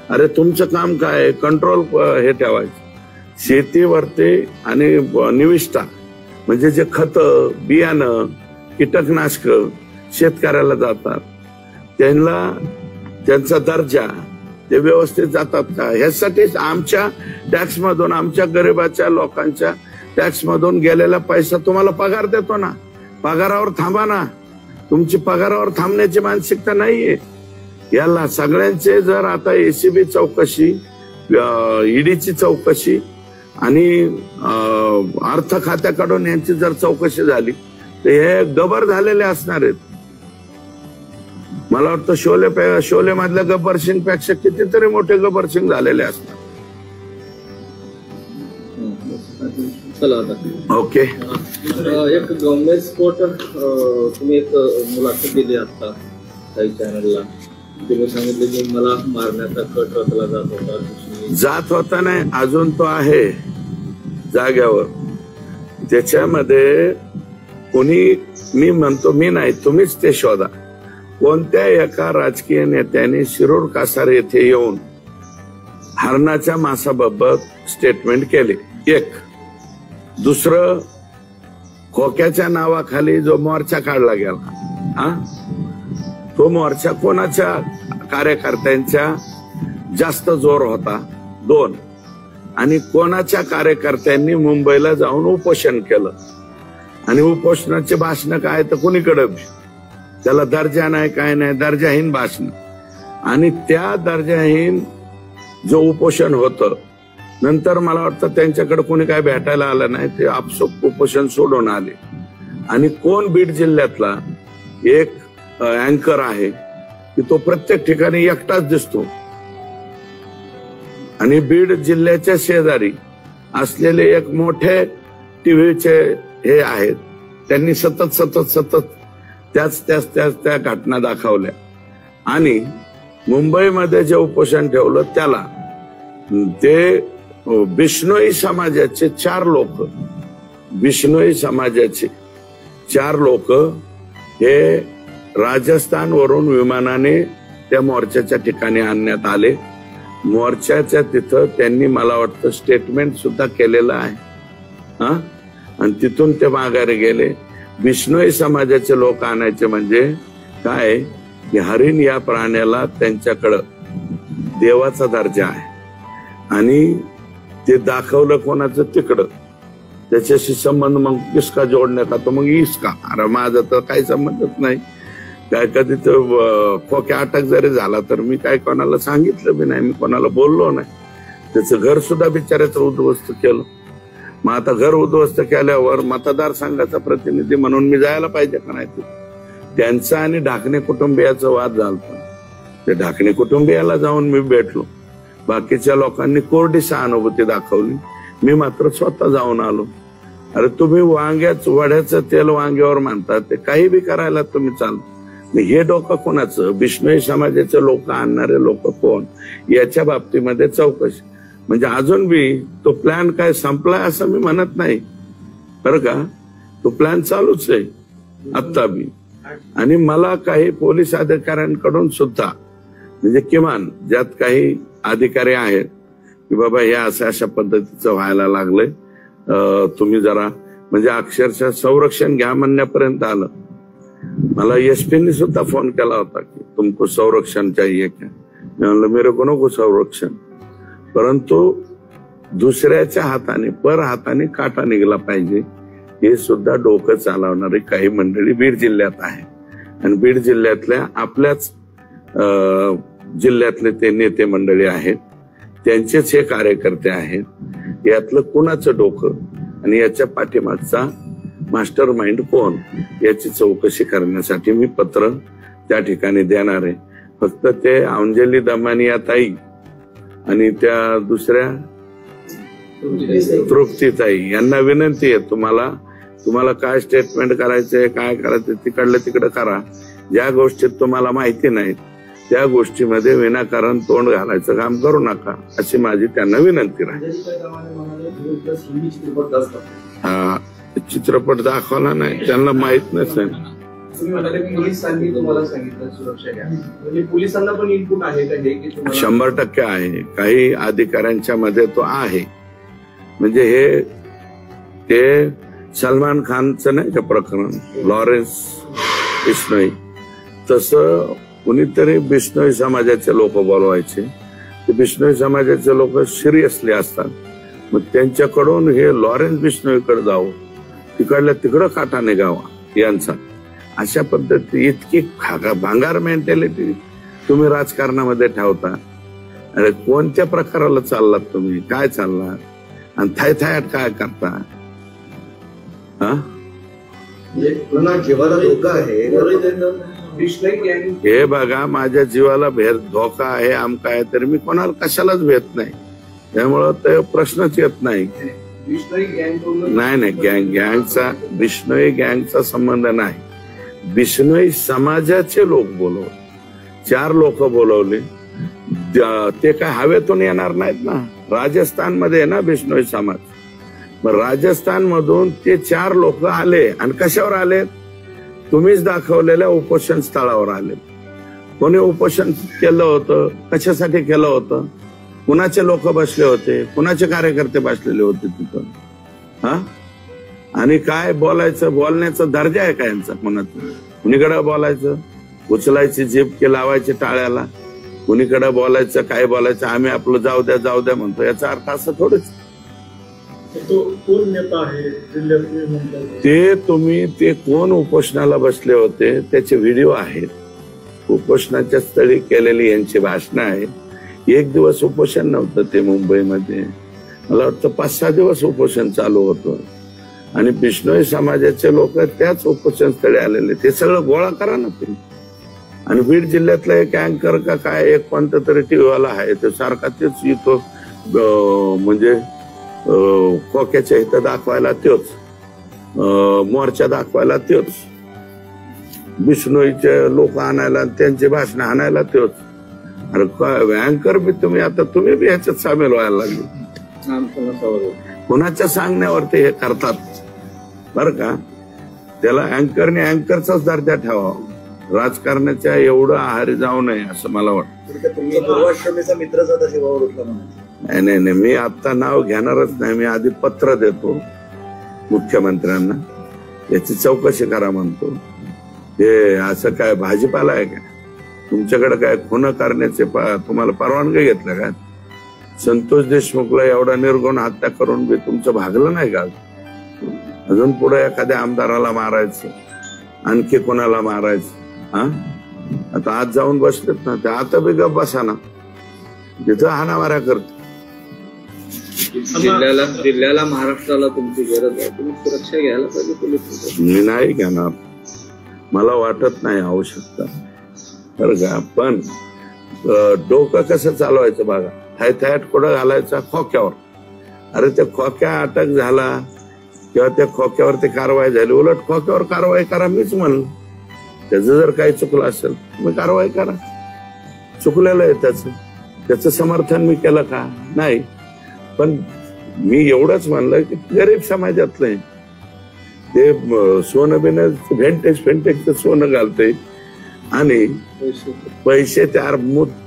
अरे तुमचं काम काय? कंट्रोल हे ठेवायचं शेतीवरती आणि निविष्ठा, म्हणजे जे खत, बियाणं, कीटकनाशक शेतकऱ्याला जातात, त्यांचा दर्जा ते व्यवस्थित जातात का? ह्यासाठीच आमच्या टॅक्स मधून, आमच्या गरिबाच्या लोकांच्या टॅक्स मधून गेलेला पैसा तुम्हाला पगार देतो ना. पगारावर थांबा ना. तुमची पगारावर थांबण्याची मानसिकता नाहीये. याला सगळ्यांचे जर आता एसीबी चौकशी, ईडीची चौकशी आणि अर्थ खात्याकडून यांची जर चौकशी झाली तर हे गबर झालेले असणार आहेत. मला वाटतं शोले मधल्या गब्बर सिंग पेक्षा कितीतरी मोठे गब्बर सिंग झालेले असतात. ओके. एक गव्हर्नमेंट स्पोर्ट तुम्ही एक मुलाखत दिली आता काही चॅनलला. तुम्ही सांगितले की मला मारण्याचा कट रचला जात होता. नाही, अजून तो आहे जाग्यावर. त्याच्यामध्ये कोणी, मी म्हणतो मी नाही, तुम्हीच ते शोधा. कोणत्या एका राजकीय नेत्याने शिरूर कासार येथे येऊन हरणाच्या मांसाबाबत स्टेटमेंट केले? एक. दुसरं, खोक्याच्या नावाखाली जो मोर्चा काढला गेला, तो मोर्चा कोणाच्या कार्यकर्त्यांच्या जास्त जोर होता? 2. आणि कोणाच्या कार्यकर्त्यांनी मुंबईला जाऊन उपोषण केलं? आणि उपोषणाचे भाषण काय तर कुणीकडे त्याला दर्जा नाही, काय नाही, दर्जाहीन भाषण. आणि त्या दर्जाहीन जो उपोषण होतं, नंतर मला वाटतं त्यांच्याकडे कोणी काय भेटायला आलं नाही, ते आपसूक उपोषण सोडून आले. आणि कोण बीड जिल्ह्यातला एक अँकर आहे की तो प्रत्येक ठिकाणी एकटाच दिसतो. आणि बीड जिल्ह्याच्या शेजारी असलेले एक मोठे टीव्हीचे हे आहेत, त्यांनी सतत त्या घटना दाखवल्या. आणि मुंबईमध्ये जे उपोषण ठेवलं त्याला ते बिश्नोई समाजाचे 4 लोक, बिश्नोई समाजाचे 4 लोक हे राजस्थानवरून विमानाने त्या मोर्चाच्या ठिकाणी आणण्यात आले. मोर्चाच्या तिथं त्यांनी मला वाटतं स्टेटमेंट सुद्धा केलेलं आहे. आणि तिथून ते माघारी गेले. बिश्नोई समाजाचे लोक आणायचे म्हणजे काय की हरिण या प्राण्याला त्यांच्याकडं देवाचा दर्जा आहे. आणि ते दाखवलं कोणाचं तिकडं, त्याच्याशी संबंध मग इसका जोडणे का, तो मग इसका. अरे माझा तर काही संबंधच नाही. काय कधी तर खोक्या अटक जरी झाला तर मी काय कोणाला सांगितलं बी नाही, मी कोणाला बोललो नाही. त्याचं घर सुद्धा बिचाराचं उद्ध्वस्त केलं. मग आता घर उद्ध्वस्त केल्यावर मतदारसंघाचा प्रतिनिधी म्हणून मी जायला पाहिजे का नाही? त्यांचा आणि ढाकणे कुटुंबियाचा वाद झाला. ते ढाकणे कुटुंबियाला जाऊन मी भेटलो. बाकीच्या लोकांनी कोरडी सहानुभूती दाखवली, मी मात्र स्वतः जाऊन आलो. अरे तुम्ही वड्याचं तेल वांग्यावर मानतात, ते काही बी करायला तुम्ही चाल. हे डोकं कोणाचं? बिश्नोई समाजाचे लोक आणणारे लोक कोण? याच्या बाबतीमध्ये चौकशी. म्हणजे अजून बी तो प्लॅन काय संपलाय असं मी म्हणत नाही बरं का. तो प्लॅन चालूच आहे आत्ता बी. आणि मला काही पोलीस अधिकाऱ्यांकडून सुद्धा म्हणजे किमान ज्यात काही अधिकारी आहेत की बाबा हे अशा पद्धतीचं व्हायला लागलंय, तुम्ही जरा म्हणजे अक्षरशः संरक्षण घ्या म्हणण्यापर्यंत आलं. मला एसपीनी सुद्धा फोन केला होता की तुमको संरक्षण चाहिए क्या. मी म्हणलं मेरे को नको संरक्षण, परंतु दुसऱ्याच्या हाताने पर हाताने काटा निघला पाहिजे हे सुद्धा डोकं चालवणारी काही मंडळी बीड जिल्ह्यात आहे. आणि बीड जिल्ह्यातल्या आपल्याच जिल्ह्यातले ते नेते मंडळी आहेत, त्यांचेच हे कार्यकर्ते आहेत. यातलं कुणाचं डोकं आणि याच्या पाठीमागचा मास्टर माइंड कोण याची चौकशी करण्यासाठी मी पत्र त्या ठिकाणी देणार आहे. फक्त ते अंजली दमानी या ताई आणि त्या दुसऱ्या तृप्तीताई यांना विनंती आहे, तुम्हाला काय स्टेटमेंट करायचंय काय करायचं तिकडलं तिकडं करा. ज्या गोष्टीत तुम्हाला माहिती नाहीत त्या गोष्टीमध्ये विनाकारण तोंड घालायचं काम करू नका अशी माझी त्यांना विनंती राहील. हा चित्रपट दाखवला नाही, त्यांना माहित नसेल. पोलिसांनी तुम्हाला सांगितलं सुरक्षा घ्या, म्हणजे पोलिसांना पण इनपुट आहे का हे की 100% आहे. काही अधिकाऱ्यांच्या मध्ये तो आहे. म्हणजे हे ते सलमान खानचं नाही का प्रकरण लॉरेन्स बिश्नोई, तसं कुणीतरी बिश्नोई समाजाचे लोक बोलवायचे. ते बिश्नोई समाजाचे लोक सिरियसली असतात, मग त्यांच्याकडून हे लॉरेन्स बिश्नोईकडे जावं, तिकडल्या तिकडं काटा निघावा यांचा. अशा पद्धती इतकी भांगार मेंटॅलिटी तुम्ही राजकारणामध्ये ठेवता. अरे कोणत्या प्रकाराला चाललात तुम्ही, काय चाललात आणि थायथायात काय करता. जीवाला धोका आहे हे बघा, माझ्या जीवाला धोका आहे आमका आहे तरी मी कोणाला कशालाच भेट नाही, त्यामुळं ते प्रश्नच येत नाही. नाही गँगचा बिश्नोई गँगचा संबंध नाही. बिश्नोई समाजाचे लोक बोलवले, 4 लोक बोलवले. ते काय हवेतून येणार नाहीत ना. राजस्थान मध्ये आहे ना बिश्नोई समाज. मग राजस्थान मधून ते 4 लोक आले आणि कशावर आले, तुम्हीच दाखवलेल्या उपोषण स्थळावर आले. कोणी उपोषण केलं होतं, कशासाठी केलं होतं, कुणाचे लोक बसले होते, कुणाचे कार्यकर्ते बसलेले होते तिथं. आणि काय बोलायचं, बोलण्याचा दर्जा आहे का यांचा कोणाचा. कुणीकडे बोलायचं, उचलायची जीभ की लावायची टाळ्याला, कुणीकडे बोलायचं काय बोलायचं, आम्ही आपलं जाऊ द्या म्हणतो. याचा अर्थ असं थोडंच. कोण नेता आहे ते कोण उपोषणाला बसले होते त्याचे व्हिडिओ आहेत. उपोषणाच्या स्थळी केलेली यांची भाषणं आहे. 1 दिवस उपोषण नव्हतं ते मुंबईमध्ये, मला वाटतं 5-6 दिवस उपोषण चालू होतं. आणि बिश्नोई समाजाचे लोक त्याच उपोषण स्थळी आलेले. ते सगळं गोळा करा ना तुम्ही. आणि बीड जिल्ह्यातला एक अँकर का काय एक कोणता तरी टीव्हीवाला आहे, ते सारखा तेच इथं म्हणजे खोक्याच्या इथं दाखवायला त्योच, मोर्चा दाखवायला त्योच, बिश्नोईचे लोक आणायला त्यांची भाषणं आणायला त्योच. अरे काय अँकर बी तुम्ही आता तुम्ही बी ह्याच्यात सामील व्हायला लागले. कोणाच्या सांगण्यावरती हे करतात बरं का. त्याला अँकरने अँकरचाच दर्जा ठेवा, राजकारणाच्या एवढं आहारी जाऊ नये असं मला वाटतं. नाही, मी आता नाव घेणारच नाही. मी आधी पत्र देतो मुख्यमंत्र्यांना, याची चौकशी करा म्हणतो. हे असं काय भाजीपाला आहे का तुमच्याकडे, काय खून करण्याचे तुम्हाला परवानगी घेतलं का. संतोष देशमुखला एवढा निर्गुण हत्या करून बी तुमचं भागलं नाही का. अजून पुढे एखाद्या आमदाराला मारायचं, आणखी कोणाला मारायचं. आता आज जाऊन बसलेत ना ते, आता बी गप बसा ना, तिथं हाणामाऱ्या करतो. जिल्ह्याला महाराष्ट्राला तुमची गरज आहे, तुम्ही सुरक्षा घ्यायला पाहिजे पोलीस. मी नाही घेणार, मला वाटत नाही आवश्यकता बरं का. पण डोकं कसं चालवायचं बघा. थायथायात कुठं घालायचा, खोक्यावर. अरे त्या खोक्या अटक झाला किंवा त्या खोक्यावरती कारवाई झाली, उलट खोक्यावर कारवाई करा मीच म्हणलं. त्याचं जर काही चुकलं असेल तुम्ही कारवाई करा. चुकलेलं आहे त्याचं समर्थन मी केलं का, नाही. पण मी एवढंच म्हणलं की गरीब समाजातलं आहे ते, सोनं बिनं फेंटेक्सचं सोनं घालतंय आणि पैसे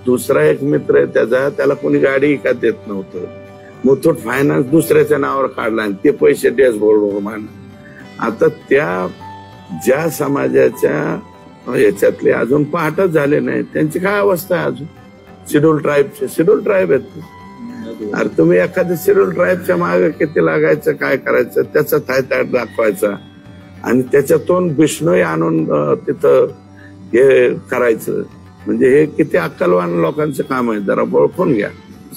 दुसरा एक मित्र आहे त्याला कोणी गाडी विकत देत नव्हतं, मुथूट फायनान्स दुसऱ्याच्या नावावर काढला आणि ते पैसे डॅशबोर्डवर मान. आता त्या ज्या समाजाच्या याच्यातले अजून पाहतच झाले नाही त्यांची काय अवस्था आहे अजून. शेड्यूल ट्राईब आहेत. अरे तुम्ही एखाद्या शेड्यूल ट्राईबच्या मागे किती लागायचं, काय करायचं, त्याचा थायताट दाखवायचा आणि त्याच्यातून बिष्णोई आणून तिथं हे करायचं, म्हणजे हे किती अक्कलवान लोकांचं काम आहे. जरा ओळखून घ्या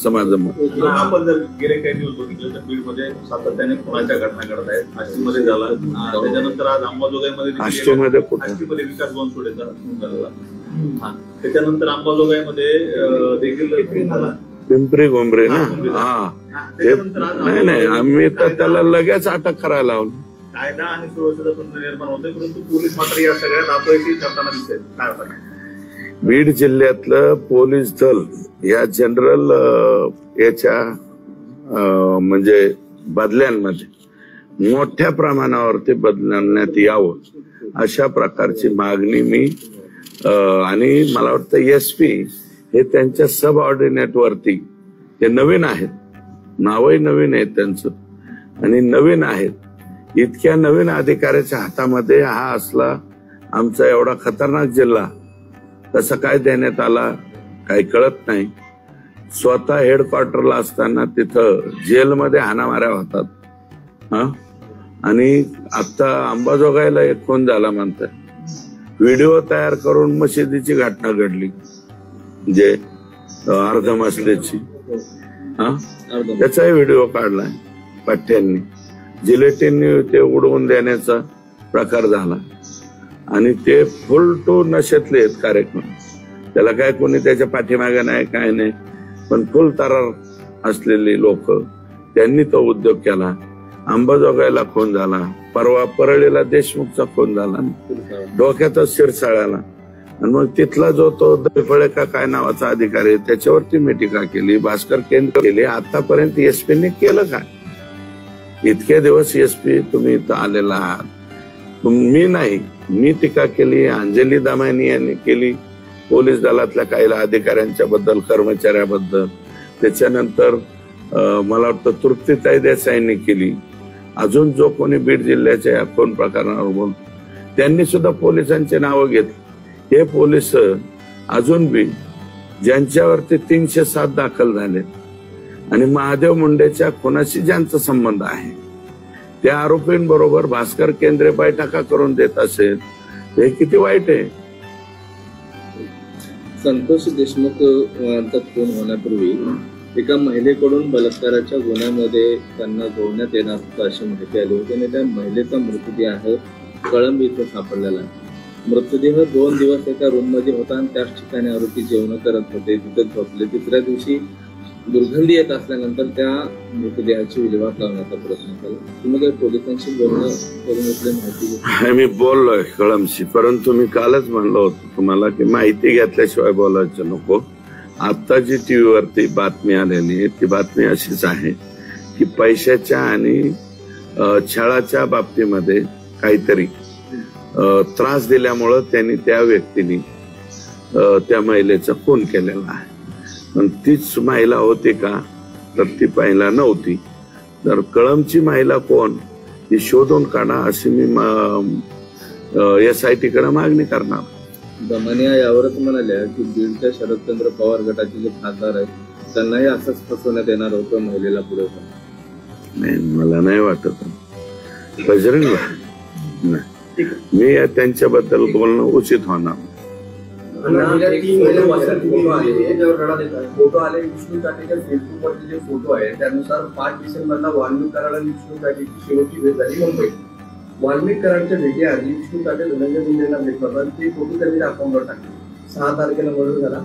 समाजामध्ये. आपण जर गेले काही दिवस बघितलं तर बीडमध्ये सातत्याने खुनाच्या घटना घडत आहेत. आष्टीमध्ये झाला, त्याच्यानंतर आज अंबाजोगाईमध्ये विकास बनसोडेचा खून झाला, त्याच्यानंतर अंबाजोगाईमध्ये देखील झाला, पिंपरी गोंबरे ना. नाही आम्ही तर त्याला लगेच अटक करायला लावली. कायदा आणि सुव्यवस्थेचा तंत्र निर्माण होते, परंतु पोलीस मात्र या सगळ्यात अपयशी ठरताना दिसते. काय वाटतं? बीड जिल्ह्यातलं पोलीस दल या जनरल याच्या म्हणजे बदल्यांमध्ये मोठ्या प्रमाणावरती बदलण्यात यावं अशा प्रकारची मागणी मी आणि मला वाटतं एसपी हे त्यांच्या सब ऑर्डिनेट वरती, ते नवीन आहेत, नावही नवीन आहेत त्यांचं आणि नवीन आहेत, इतक्या नवीन अधिकाऱ्याच्या हातामध्ये हा असला आमचा एवढा खतरनाक जिल्हा कसं काय देण्यात आला काही कळत नाही. स्वतः हेडक्वार्टरला असताना तिथं जेलमध्ये हाणामाऱ्या होतात. आणि आता अंबाजोगाईला एक खून झाला म्हणतात, व्हिडिओ तयार करून मशिदीची घटना घडली, म्हणजे अर्ध मसल्याची, त्याचाही व्हिडिओ काढलाय पठ्ठ्यांनी, जिलेटिननी ते उडवून देण्याचा प्रकार झाला आणि ते फुल टू नशेतले आहेत कार्यक्रम. त्याला काय कोणी त्याच्या पाठीमागे नाही काय नाही, पण फुल तरार असलेली लोक त्यांनी तो उद्योग केला. अंबाजोगाईला खून झाला, परवा परळीला देशमुखचा खून झाला, डोक्यातच शिरसाळ्याला, आणि मग तिथला जो तो दैफळे का काय नावाचा अधिकारी त्याच्यावरती मी टीका केली, भास्कर केंद्र केली. आतापर्यंत एसपीने केलं काय? इतके दिवस एसपी तुम्ही इथं आलेला आहात, मी नाही, मी टीका केली, अंजली दामानी यांनी केली, पोलीस दलातल्या काही अधिकाऱ्यांच्या बद्दल, कर्मचाऱ्याबद्दल. त्याच्यानंतर मला वाटतं तृप्तीताई देसाईंनी केली. अजून जो कोणी बीड जिल्ह्याच्या या खून प्रकरणावर बोल त्यांनी सुद्धा पोलिसांचे नावं घेतली. हे पोलीस अजून बी ज्यांच्यावरती 307 दाखल झाले आणि महादेव मुंडेच्या खुनाशी ज्यांचा संबंध आहे त्या आरोपींबरोबर भास्कर केंद्रे बैठका करून देत असेल, हे किती वाईट आहे. संतोष देशमुख यांचा खून होण्यापूर्वी एका महिलेकडून बलात्काराच्या गुन्ह्यामध्ये त्यांना जोडण्यात येणार होतं अशी माहिती आली होती आणि त्या महिलेचा मृतदेह कळंब इथं सापडलेला आहे. मृतदेह 2 दिवस एका रूम मध्ये होता आणि त्याच ठिकाणी आरोपी जेवण करत होते, तिथे झोपले. तिसऱ्या दिवशी दुर्गंधी येत असल्यानंतर त्या मृतदेहाची विल्हेवाट लावण्याचा प्रयत्न केला. तुम्ही काही पोलिसांशी बोलणं करून असले माहिती? मी बोललोय कळंबशी, परंतु मी कालच म्हणलो होतो तुम्हाला की माहिती घेतल्याशिवाय बोलायचं नको. आता जी टीव्हीवरती बातमी आलेली आहे ती बातमी अशीच आहे की पैशाच्या आणि छळाच्या बाबतीमध्ये काहीतरी त्रास दिल्यामुळं त्यांनी त्या व्यक्तीने त्या महिलेचा खून केलेला आहे. पण तीच महिला होती का? तर ती पहिला नव्हती. तर कळंबची महिला कोण ही शोधून काढा अशी मी SIT कडे मागणी करणार. दमानिया यावरच म्हणाल्या की बीडच्या शरदचंद्र पवार गटाचे जे खासदार आहेत त्यांनाही असंच फसवण्यात येणार होतं महिलेला पुढे. नाही, मला नाही वाटत. बजरंग नाही, मी त्यांच्याबद्दल बोलणं उचित होणार. फोटो आले विष्णू ताटेच्या फेसबुकवरचे जे फोटो आहे त्यानुसार 5 डिसेंबरला वाल्मिक कराड आणि विष्णू ताटेची शेवटची भेट झाली मुंबईत. वाल्मिक कराडच्या भेटीआधी विष्णू ताटे धनंजय मुंडेंना भेटतात आणि ते फोटो त्यांनी अकाउंटवर टाकले. 6 तारखेला मर्डर झाला,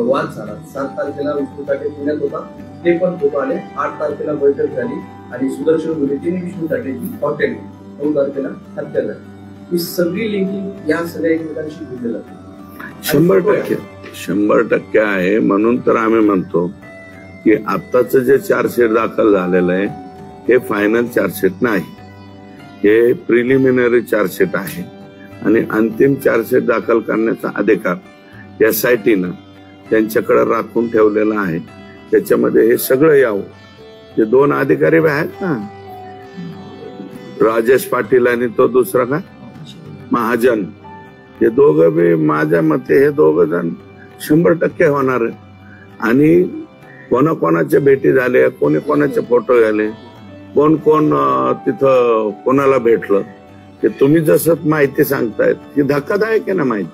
वाद झाला. 7 तारखेला विष्णू ताटे पुण्यात होता, ते पण फोटो आले. 8 तारखेला बैठक झाली आणि सुदर्शन गुन्हेगारी विष्णू ताटेची हॉटेल 9 तारखेला हत्या झाली. ही सगळी लिंकिंग या सगळ्या एकमेकांशी जुळलेलं 100% आहे. म्हणून तर आम्ही म्हणतो की आत्ताचं जे चार्जशीट दाखल झालेलं आहे हे फायनल चार्जशीट नाही, हे प्रिलिमिनरी चार्जशीट आहे आणि अंतिम चार्जशीट दाखल करण्याचा अधिकार SITनं त्यांच्याकडे राखून ठेवलेला आहे. त्याच्यामध्ये हे सगळं यावं. ते 2 अधिकारी आहेत ना, राजेश पाटील आणि तो दुसरा काय महाजन, हे दोघं बी माझ्या मते हे दोघं जण 100% होणार आहे. आणि कोणाकोणाच्या भेटी झाल्या, कोणी कोणाचे फोटो गेले, कोण कोण तिथं कोणाला भेटलं, ते तुम्ही जसं माहिती सांगतायत ही धक्कादायक आहे ना माहिती.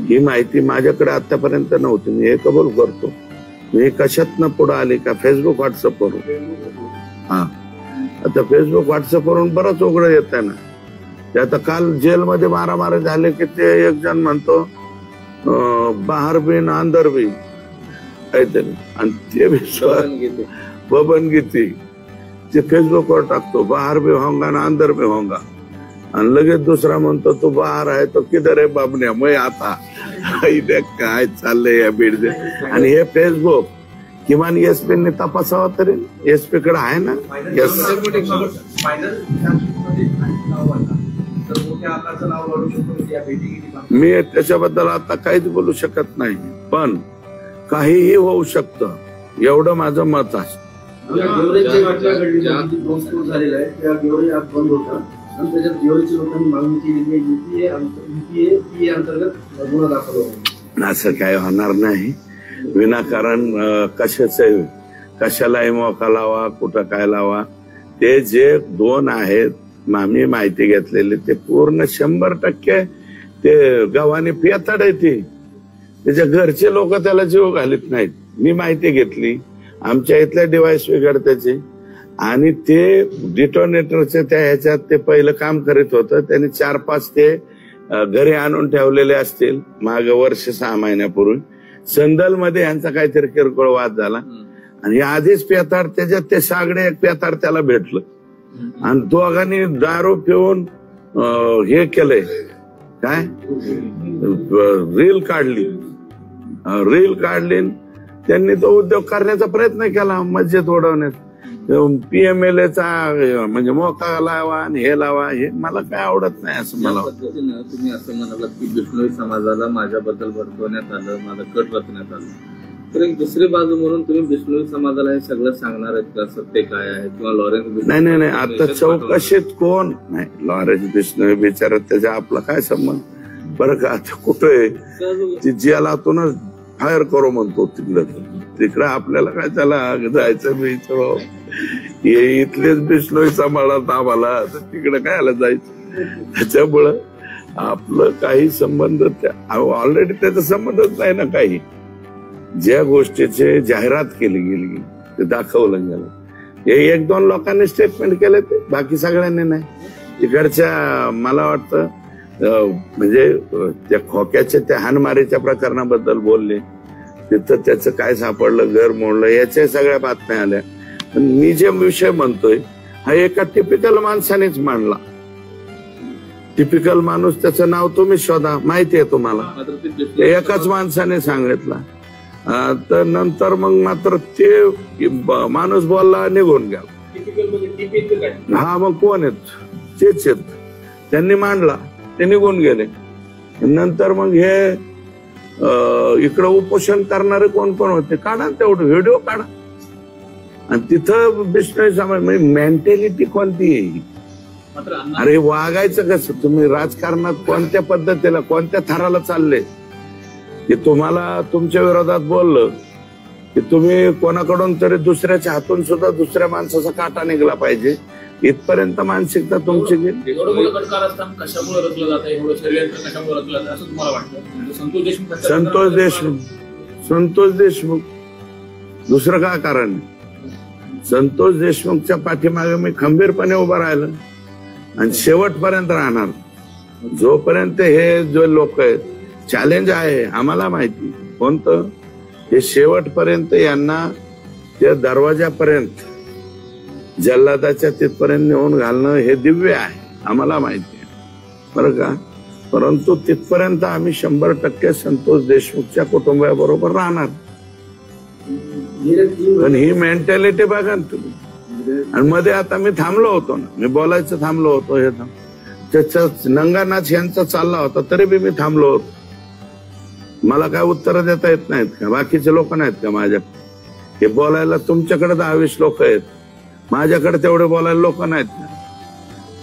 ही माहिती माझ्याकडे आतापर्यंत नव्हती. मी हे कबूल करतो. मी कशातनं पुढे आली का फेसबुक व्हॉट्सअप वरून. हा, आता फेसबुक व्हॉट्सअप वरून बरंच उघडं येत आहे ना. ते आता काल जेलमध्ये मारामारी झाले की ते एक जण म्हणतो बाहर बिन अंदर बी काहीतरी, आणि ते बबन गीती ते फेसबुकवर टाकतो बाहर भी होंगा ना अंदर भी होंगा, आणि लगेच दुसरा म्हणतो तो बाहर आहे तो किधर आहे बाबण्या मग आता काय चाललंय या बीड. आणि हे फेसबुक किमान SP-ने तपासावं तरी. SP कडे आहे ना. मी त्याच्याबद्दल आता काहीच बोलू शकत नाही, पण काहीही होऊ शकतं एवढं माझं मत आहे. असं काय होणार नाही. विनाकारण कशालाही मोका लावा, कुठं काय लावा. ते जे 2 आहेत मी माहिती घेतलेली ते पूर्ण 100% ते गव्हाणी पेताड आहे. ती त्याच्या घरचे लोक त्याला जीव घालीत नाहीत. मी माहिती घेतली आमच्या इथल्या डिव्हाइस त्याचे, आणि ते डिटोनेटरचे त्या ह्याच्यात ते पहिलं काम करीत होतं. त्यांनी 4-5 ते घरी आणून ठेवलेले असतील मागे वर्ष 6 महिन्यापूर्वी. संदलमध्ये यांचा काहीतरी किरकोळ वाद झाला आणि आधीच पेताड त्याच्यात ते सागडे एक पेताड त्याला भेटलं आणि दोघांनी दारू पिऊन हे केलंय काय रील काढली. त्यांनी तो उद्योग करण्याचा प्रयत्न केला मस्जिद उडवण्यात. PMLA म्हणजे मोका लावा आणि हे लावा, हे मला काय आवडत नाही असं मला वाटतं. तुम्ही असं म्हणालात की बिश्नोई समाजाला माझ्याबद्दल भडकवण्यात आलं, माझं कट रचण्यात आलं, तर एक दुसरी बाजू म्हणून तुम्ही बिश्नोई समाजाला हे सगळं सांगणार आहेत का सत्य काय आहे, किंवा लॉरेन्स नाही आता चौकशीत कोण नाही. लॉरेन्स बिश्नोई बिचारा त्याच्या आपला काय संबंध बरं का. आता कुठे ज्यालातूनच फायर करू म्हणतो तिकडं आपल्याला काय त्याला जायचं बिचार. इथलेच बिश्नोई सांभाळत आम्हाला, तिकडे काय जायचं. त्याच्यामुळं आपलं काही संबंध ऑलरेडी त्याचा संबंधच नाही ना. काही ज्या गोष्टीची जाहिरात केली गेली ते दाखवलं गेलं. हे 1-2 लोकांनी स्टेटमेंट केले, ते बाकी सगळ्यांनी नाही. तिकडच्या मला वाटतं म्हणजे त्या खोक्याच्या त्या हानमारीच्या प्रकरणाबद्दल बोलले, तिथं त्याचं काय सापडलं, घर मोडलं, याच्या सगळ्या बातम्या आल्या. पण मी जे विषय म्हणतोय हा एका टिपिकल माणसानेच मांडला. टिपिकल माणूस त्याचं नाव तुम्ही शोधा, माहिती आहे तुम्हाला. एकाच माणसाने सांगितला. तर नंतर मग मात्र ते माणूस बोलला निघून गेला. हा मग कोण आहेत तेच आहेत. त्यांनी मांडला, ते निघून गेले. नंतर मग हे इकडं उपोषण करणारे कोण कोण होते काढा, तेवढं व्हिडिओ काढा. आणि तिथं बिश्नोई समाज म्हणजे मेंटॅलिटी कोणती आहे. अरे वागायचं कसं तुम्ही राजकारणात, कोणत्या पद्धतीला, कोणत्या थराला चालले. की तुम्हाला तुमच्या विरोधात बोललं की तुम्ही कोणाकडून तरी दुसऱ्याच्या हातून सुद्धा दुसऱ्या माणसाचा काटा निघला पाहिजे, इथपर्यंत मानसिकता तुमची गेली. कशामुळे रचलं जातं एवढं षडयंत्र, कशामुळे रचलं जातं असं तुम्हाला वाटतं? संतोष देशमुख दुसरं काय कारण. संतोष देशमुखच्या पाठीमागे मी खंबीरपणे उभं राहिलं आणि शेवटपर्यंत राहणार. जोपर्यंत हे जो लोक आहेत, चॅलेंज आहे आम्हाला माहिती कोणतं, हे शेवटपर्यंत यांना त्या दरवाजापर्यंत जल्लादाच्या तिथपर्यंत नेऊन घालणं हे दिव्य आहे, आम्हाला माहिती आहे बरं का. परंतु तिथपर्यंत आम्ही 100% संतोष देशमुखच्या कुटुंबाबरोबर राहणार. पण ही मेंटॅलिटी बघा ना तुम्ही. आणि मध्ये आता मी थांबलो होतो ना, मी बोलायचं थांबलो होतो, हे त्याचा नंगा नाच यांचा चालला होता तरी बी मी थांबलो होतो. मला काय उत्तर देता येत नाहीत का? बाकीचे लोक नाहीत का माझ्याकडे? हे बोलायला तुमच्याकडे 10-20 लोक आहेत, माझ्याकडे तेवढे बोलायला लोक नाहीत का?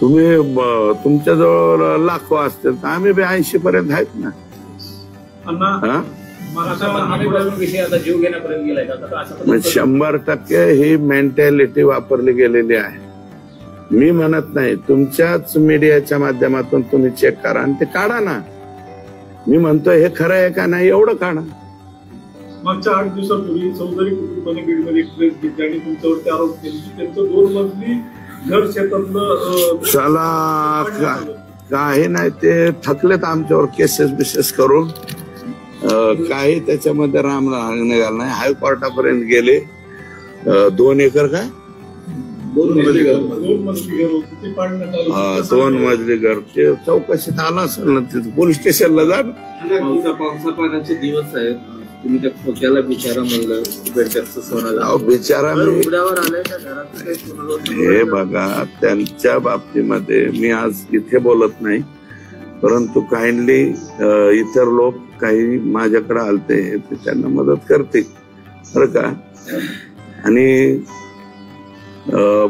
तुम्ही तुमच्या जवळ लाखो असतील तर आम्ही बी 80 पर्यंत आहेत ना. अण्णा, विषय आता जीव घेण्यापर्यंत गेलाय का? 100% ही मेंटॅलिटी वापरली गेलेली आहे. मी म्हणत नाही, तुमच्याच मीडियाच्या माध्यमातून तुम्ही चेक करा आणि ते काढा ना. मी म्हणतोय हे खरं आहे का नाही एवढं काढा. मागच्या 8 दिवसापूर्वी चौधरी कुटुंबाने बीडमध्ये एक प्रेस घेतली आणि तुमच्यावरती आरोप केले की त्यांचं 2 मजली घर शेतातलं चला काही नाही, ते थकलेत आमच्यावर केसेस बिसेस करून. काही त्याच्यामध्ये राम निघाला नाही. हायकोर्टापर्यंत गेले. 2 एकर काय 2 मजली घर होतं ते पाडण्यात आलं. 2 मजली घर ते चौकशीत आला असेल ना, तिथे पोलीस स्टेशनला जा. पावसा पाण्याचे दिवस आहेत, तुम्ही त्या खोक्याला बिचारा म्हणलं बेडकरचं सोनाला बिचारा उघड्यावर आलंय का घरात? हे बघा, त्यांच्या बाबतीमध्ये मी आज इथे बोलत नाही, परंतु काइंडली इतर लोक काही माझ्याकडे आलते ते त्यांना मदत करते बरं का. आणि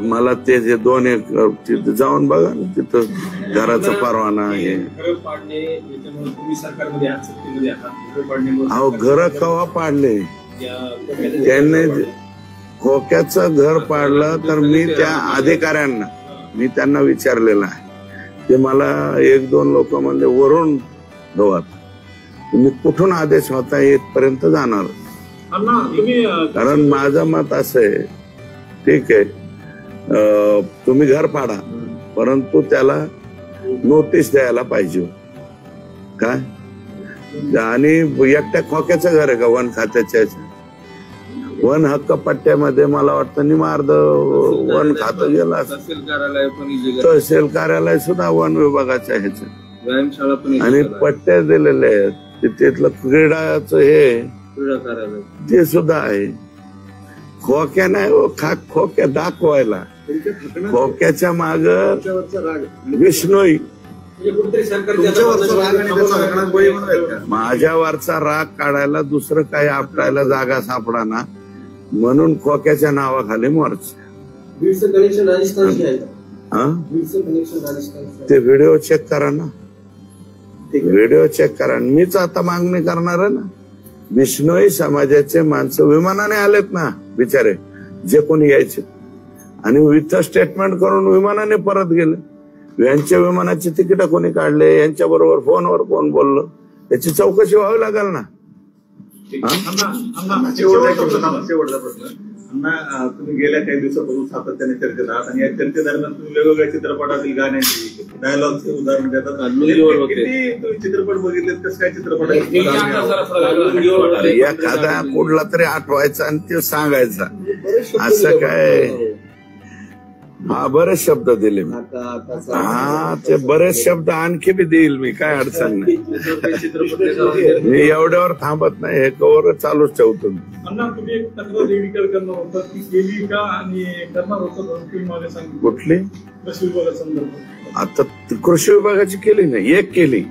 मला ते जे 2 एकर तिथे जाऊन बघा ना, तिथं घराचा परवाना आहे. अहो घर कवा पाडले त्यांनी? खोक्याचं घर पाडलं तर मी त्या अधिकाऱ्यांना मी त्यांना विचारलेलं आहे. ते मला 1-2 लोक म्हणजे वरून धोवात तुम्ही कुठून आदेश होता येतपर्यंत जाणार. कारण माझं मत असं आहे, ठीक आहे तुम्ही घर पाडा, परंतु त्याला नोटीस द्यायला पाहिजे काय. आणि एकट्या खोक्याचं घर आहे का वन खात्याच्या? वन हक्क पट्ट्यामध्ये मला वाटतं निमार्द वन खातं गेलं. तहसील कार्यालय सुद्धा वन विभागाच्या ह्याचं. आणि पट्ट्या दिलेले आहेत, तिथलं क्रीडाचं हे ते सुद्धा आहे. खोक्या नाही खोक्या दाखवायला. खोक्याच्या माग विष्णोई माझ्यावरचा राग काढायला दुसरं काही आपटायला जागा सापडाना म्हणून खोक्याच्या नावाखाली मोर्च. ते व्हिडिओ चेक करा ना, व्हिडिओ चेक करा. मीच आता मागणी करणार आहे ना. विष्णोई समाजाचे माणसं विमानाने आलेत ना बिचारे, जे कोणी यायचे, आणि विथ स्टेटमेंट करून विमानाने परत गेले. यांच्या विमानाची तिकीट कोणी काढले, यांच्या बरोबर फोनवर कोण बोललं, याची चौकशी व्हावी लागेल ना. शेवटचा प्रश्न. तुम्ही गेल्या काही दिवसापासून सातत्याने चर्चेत आहात आणि या चर्चेदरम्यान तुम्ही वेगवेगळ्या चित्रपटातील गाण्यांची डायलॉगचे उदाहरण देतात. किती तुम्ही चित्रपट बघितलेत, कसं काय चित्रपट? एखादा कुठला तरी आठवायचा आणि ते सांगायचा, असं काय. बरेच शब्द दिले मी. ते बरेच शब्द आणखी बी देईल मी, काय अडचण नाही. मी एवढ्यावर थांबत नाही, हे कवर चालूच ठेवतो मी. तुम्ही एक तक्रार रेडिकल करणार होता, ती केली का आणि करणार होता? कुठली? कृषी विभागासंदर्भात. आता कृषी विभागाची केली नाही, एक केली.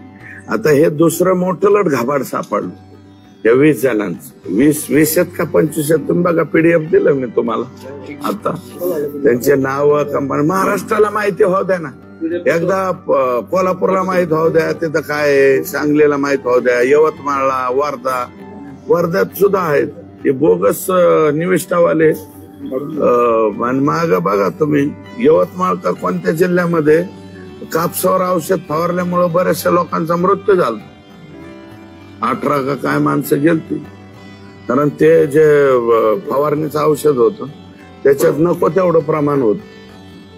आता हे दुसरं मोठं लट घाबाड सापडलं या 20 जणांचं. 20 का 25 तुम्ही बघा, पीडीएफ दिलं मी तुम्हाला. आता त्यांचे नाव कंपनी महाराष्ट्राला माहिती होऊ द्या ना. एकदा कोल्हापूरला माहित होऊ द्या, तिथं काय, सांगलीला माहित होऊ द्या, यवतमाळला, वर्ध्यात सुद्धा आहेत हे बोगस निविष्ठावाले. माग बघा तुम्ही, यवतमाळ का कोणत्या जिल्ह्यामध्ये कापसावर औषध फवारल्यामुळे बऱ्याचशा लोकांचा मृत्यू झाला. 18 का काय माणसं गेलती, कारण ते जे फवारणीचं औषध होतं त्याच्यात नको तेवढं प्रमाण होत.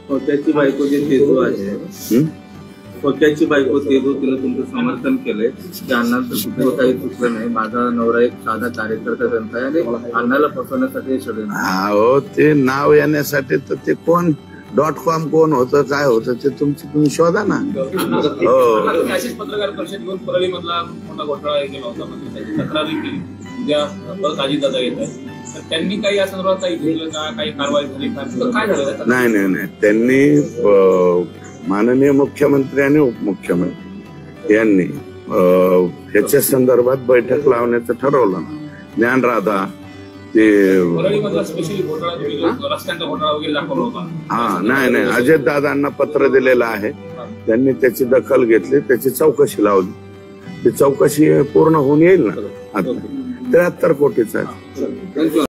खोक्याची बायको जे तेजू आहे, खोक्याची बायको तेजू, तिला तुमचं समर्थन केलंय की अण्णांचं कुठलं काही चुकलं नाही, माझा नवरा एक साधा कार्यकर्ता जनता आहे आणि अण्णाला फसवण्यासाठी षडयंत्र. हो, ते नाव येण्यासाठी तर ते कोण .com कोण होतं, काय होतं ते तुम्ही शोधा ना. पत्रकार परिषद घेऊन परळीमधला मोठा घोटाळा केला होता, त्याची तक्रारी केली. उद्या परत अजितदादा येत आहे, तर त्यांनी काही या संदर्भात काही घेतलं का, काही कारवाई झाली का, काय झालं? नाही त्यांनी माननीय मुख्यमंत्री आणि उपमुख्यमंत्री यांनी ह्याच्या संदर्भात बैठक लावण्याचं ठरवलं. ज्ञानराधा ते परळीमधला स्पेशली घोटाळा, रस्त्यांचा घोटाळा वगैरे दाखवला होता. नाही अजित दादांना पत्र दिलेलं आहे. त्यांनी त्याची दखल घेतली, त्याची चौकशी लावली. ती चौकशी पूर्ण होऊन येईल ना. आता 73 कोटीचा आहे.